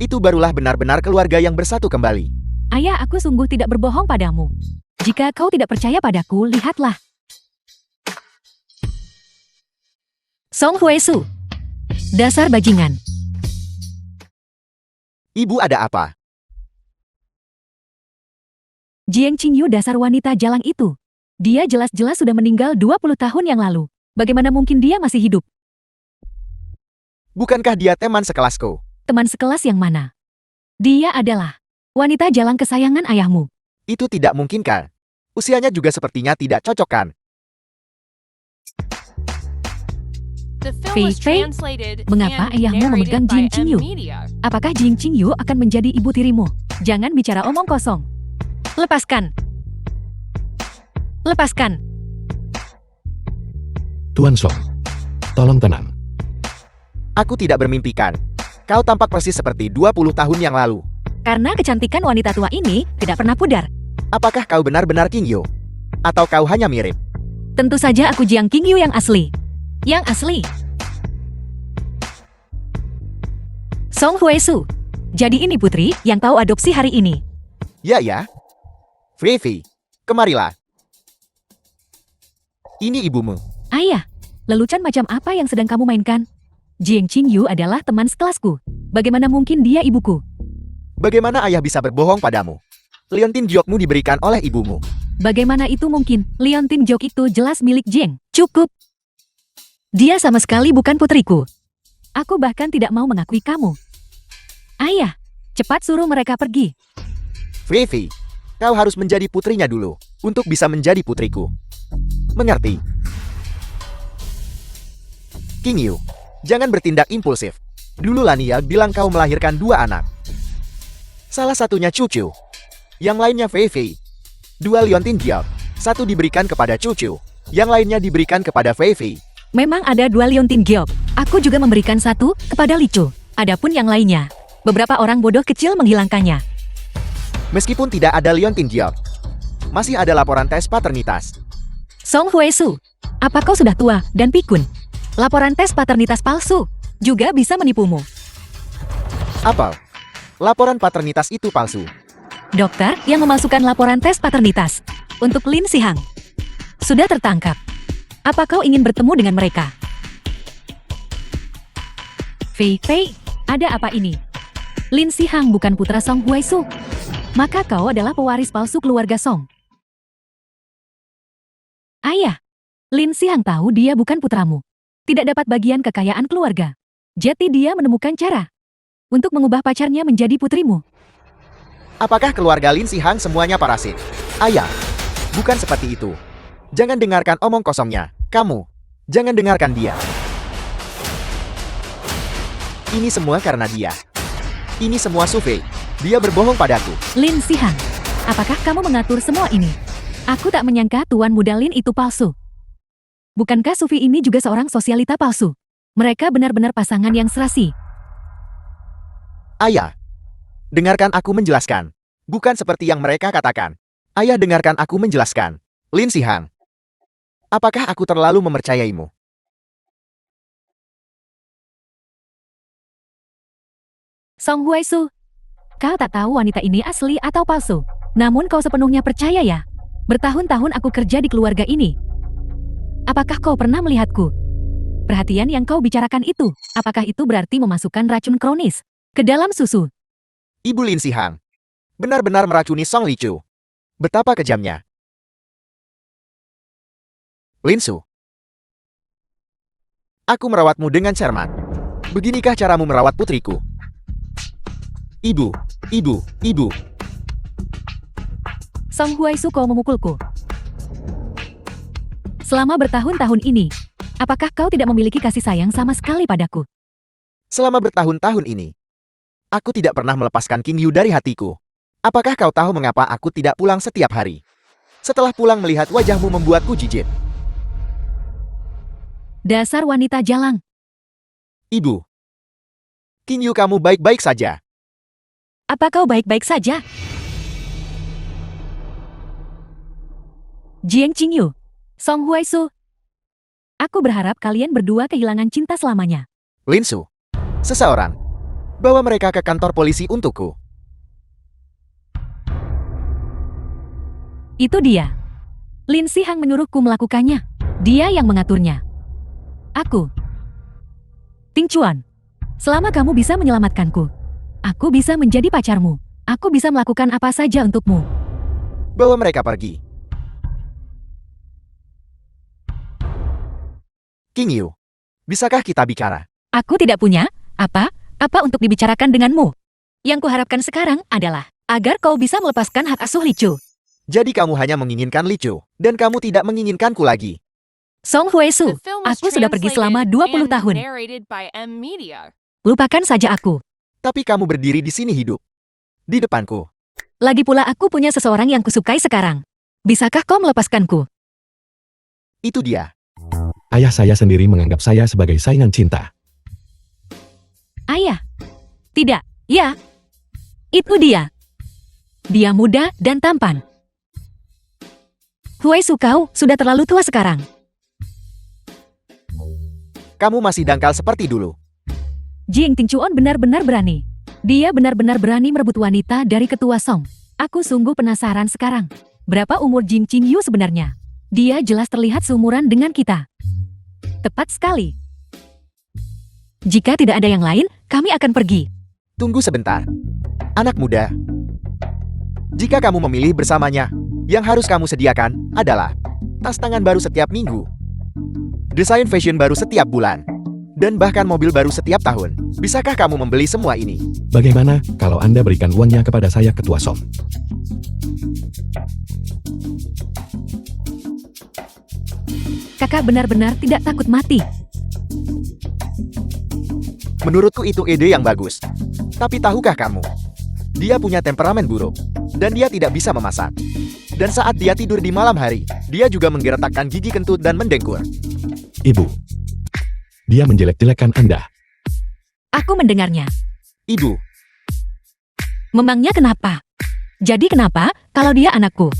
itu barulah benar-benar keluarga yang bersatu kembali. Ayah, aku sungguh tidak berbohong padamu. Jika kau tidak percaya padaku, lihatlah. Song Huesu. Dasar bajingan. Ibu, ada apa? Jiang Qingyu, dasar wanita jalang itu. Dia jelas-jelas sudah meninggal 20 tahun yang lalu. Bagaimana mungkin dia masih hidup? Bukankah dia teman sekelasku? Teman sekelas yang mana? Dia adalah wanita jalang kesayangan ayahmu. Itu tidak mungkin kan? Usianya juga sepertinya tidak cocok kan? The film Fei was Fei, translated mengapa and ayahmu memegang narrated by Jiang Qingyu? M-Media. Apakah Jiang Qingyu akan menjadi ibu tirimu? Jangan bicara omong kosong. Lepaskan. Lepaskan. Tuan Song, tolong tenang. Aku tidak bermimpikan. Kau tampak persis seperti 20 tahun yang lalu. Karena kecantikan wanita tua ini tidak pernah pudar. Apakah kau benar-benar Qingyu? Atau kau hanya mirip? Tentu saja aku Jiang Qingyu yang asli. Yang asli. Song Huesu. Jadi ini putri yang tahu adopsi hari ini. Ya. Fei, kemarilah. Ini ibumu. Ayah, lelucon macam apa yang sedang kamu mainkan? Jiang Qingyu adalah teman sekelasku. Bagaimana mungkin dia ibuku? Bagaimana ayah bisa berbohong padamu? Liontin Jokmu diberikan oleh ibumu. Bagaimana itu mungkin? Liontin Jok itu jelas milik Jiang. Cukup. Dia sama sekali bukan putriku. Aku bahkan tidak mau mengakui kamu. Ayah, cepat suruh mereka pergi. Fei, kau harus menjadi putrinya dulu, untuk bisa menjadi putriku. Mengerti? Qingyu, jangan bertindak impulsif. Dulu Lania bilang kau melahirkan 2 anak. Salah satunya Cucu. Yang lainnya Fei. 2 Liontin Jiao. 1 diberikan kepada Cucu. Yang lainnya diberikan kepada Fei. Memang ada 2 Liontin Giok. Aku juga memberikan 1 kepada Licu. Adapun yang lainnya, beberapa orang bodoh kecil menghilangkannya. Meskipun tidak ada Liontin Jiao, masih ada laporan tes paternitas. Song Huesu, apa kau sudah tua dan pikun? Laporan tes paternitas palsu juga bisa menipumu. Apa? Laporan paternitas itu palsu. Dokter yang memasukkan laporan tes paternitas untuk Lin Sihang sudah tertangkap. Apa kau ingin bertemu dengan mereka? Fei, ada apa ini? Lin Sihang bukan putra Song Huesu. Maka kau adalah pewaris palsu keluarga Song. Ayah, Lin Sihang tahu dia bukan putramu. Tidak dapat bagian kekayaan keluarga. Jadi dia menemukan cara untuk mengubah pacarnya menjadi putrimu. Apakah keluarga Lin Sihang semuanya parasit? Ayah, bukan seperti itu. Jangan dengarkan omong kosongnya. Kamu, jangan dengarkan dia. Ini semua karena dia. Ini semua Sufei. Dia berbohong padaku. Lin Sihang, apakah kamu mengatur semua ini? Aku tak menyangka Tuan Muda Lin itu palsu. Bukankah Sufi ini juga seorang sosialita palsu? Mereka benar-benar pasangan yang serasi. Ayah, dengarkan aku menjelaskan. Bukan seperti yang mereka katakan. Ayah, dengarkan aku menjelaskan. Lin Sihang, apakah aku terlalu mempercayaimu? Song Huesu, kau tak tahu wanita ini asli atau palsu. Namun kau sepenuhnya percaya ya? Bertahun-tahun aku kerja di keluarga ini. Apakah kau pernah melihatku? Perhatian yang kau bicarakan itu, apakah itu berarti memasukkan racun kronis ke dalam susu? Ibu Lin Sihang, benar-benar meracuni Song Licu. Betapa kejamnya. Linsu. Aku merawatmu dengan cermat. Beginikah caramu merawat putriku? Ibu, ibu, ibu. Song Huaisu, kau memukulku. Selama bertahun-tahun ini, apakah kau tidak memiliki kasih sayang sama sekali padaku? Selama bertahun-tahun ini, aku tidak pernah melepaskan King Yu dari hatiku. Apakah kau tahu mengapa aku tidak pulang setiap hari? Setelah pulang melihat wajahmu membuatku jijik. Dasar wanita jalang. Ibu. King Yu, kamu baik-baik saja. Apa kau baik-baik saja? Jiang Qingyu, Song Huaisu. Aku berharap kalian berdua kehilangan cinta selamanya. Linsu. Seseorang. Bawa mereka ke kantor polisi untukku. Itu dia. Lin Sihang menyuruhku melakukannya. Dia yang mengaturnya. Aku. Ting Chuan. Selama kamu bisa menyelamatkanku, aku bisa menjadi pacarmu. Aku bisa melakukan apa saja untukmu. Bawa mereka pergi. King Yu. Bisakah kita bicara? Aku tidak punya apa untuk dibicarakan denganmu. Yang kuharapkan sekarang adalah agar kau bisa melepaskan hak asuh Li Chu. Jadi kamu hanya menginginkan Li Chu, dan kamu tidak menginginkanku lagi. Song Huaisu, The film was aku sudah pergi selama translated 20 and tahun. narrated by M Media. Lupakan saja aku. Tapi kamu berdiri di sini hidup. Di depanku. Lagi pula aku punya seseorang yang kusukai sekarang. Bisakah kau melepaskanku? Itu dia. Ayah saya sendiri menganggap saya sebagai saingan cinta. Ayah. Tidak, ya. Itu dia. Dia muda dan tampan. Huaisu, kau sudah terlalu tua sekarang. Kamu masih dangkal seperti dulu. Jing Tingchuan benar-benar berani. Dia benar-benar berani merebut wanita dari ketua Song. Aku sungguh penasaran sekarang. Berapa umur Jing Qingyu sebenarnya? Dia jelas terlihat seumuran dengan kita. Tepat sekali. Jika tidak ada yang lain, kami akan pergi. Tunggu sebentar. Anak muda. Jika kamu memilih bersamanya, yang harus kamu sediakan adalah tas tangan baru setiap minggu, desain fashion baru setiap bulan, dan bahkan mobil baru setiap tahun. Bisakah kamu membeli semua ini? Bagaimana kalau Anda berikan uangnya kepada saya, Ketua Song? Kakak benar-benar tidak takut mati. Menurutku itu ide yang bagus. Tapi tahukah kamu? Dia punya temperamen buruk, dan dia tidak bisa memasak. Dan saat dia tidur di malam hari, dia juga menggeretakkan gigi kentut dan mendengkur. Ibu. Dia menjelek-jelekan Anda. Aku mendengarnya. Ibu, Memangnya kenapa? Jadi kenapa kalau dia anakku?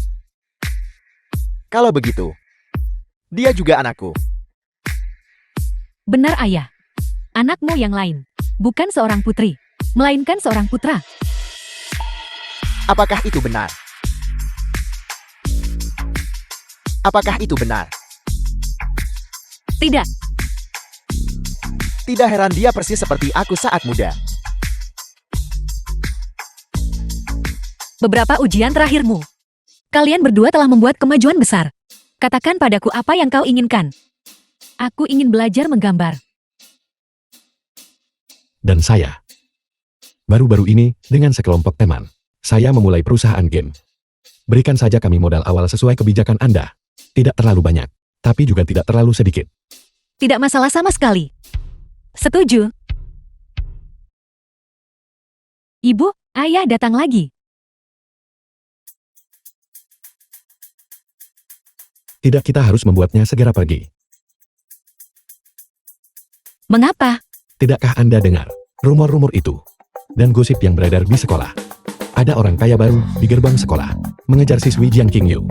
kalau begitu, dia juga anakku. Benar, ayah. Anakmu yang lain. Bukan seorang putri, melainkan seorang putra. Apakah itu benar? Apakah itu benar? Tidak, Tidak heran dia persis seperti aku saat muda. beberapa ujian terakhirmu. Kalian berdua telah membuat kemajuan besar. Katakan padaku apa yang kau inginkan. Aku ingin belajar menggambar. Dan saya. Baru-baru ini, dengan sekelompok teman, saya memulai perusahaan game. Berikan saja kami modal awal sesuai kebijakan Anda. Tidak terlalu banyak, tapi juga tidak terlalu sedikit. Tidak masalah sama sekali. Setuju. Ibu, ayah datang lagi. Tidak, kita harus membuatnya segera pergi. Mengapa? Tidakkah Anda dengar rumor-rumor itu? Dan gosip yang beredar di sekolah. Ada orang kaya baru di gerbang sekolah, mengejar siswi Jiang Qingyu.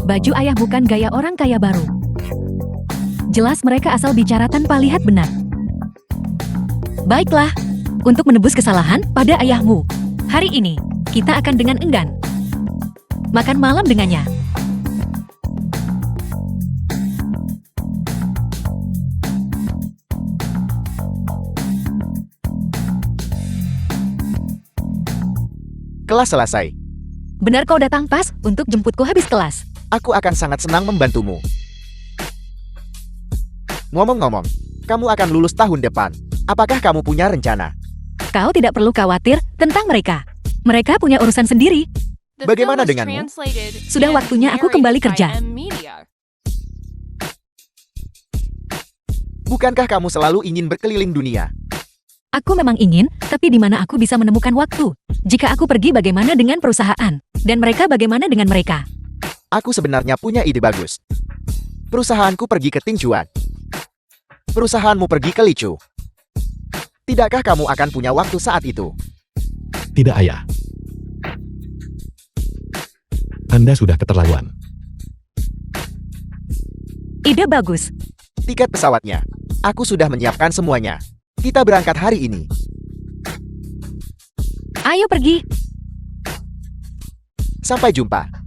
Baju ayah bukan gaya orang kaya baru. Jelas mereka asal bicara tanpa lihat benar. Baiklah, untuk menebus kesalahan pada ayahmu. Hari ini, kita akan dengan enggan makan malam dengannya. Kelas selesai. Benar kau datang pas untuk jemputku habis kelas. Aku akan sangat senang membantumu. Ngomong-ngomong, kamu akan lulus tahun depan. Apakah kamu punya rencana? Kau tidak perlu khawatir tentang mereka. Mereka punya urusan sendiri. The Bagaimana film was denganmu? translated Sudah and waktunya aku narrated kembali by kerja. M-Media. Bukankah kamu selalu ingin berkeliling dunia? Aku memang ingin, tapi di mana aku bisa menemukan waktu? Jika aku pergi, bagaimana dengan perusahaan? Dan mereka bagaimana dengan mereka? Aku sebenarnya punya ide bagus. Perusahaanku pergi ke Tingchuan. Perusahaanmu pergi ke Lichu. Tidakkah kamu akan punya waktu saat itu? Tidak, Ayah. Anda sudah keterlaluan. Ide bagus. Tiket pesawatnya. Aku sudah menyiapkan semuanya. Kita berangkat hari ini. Ayo pergi. Sampai jumpa.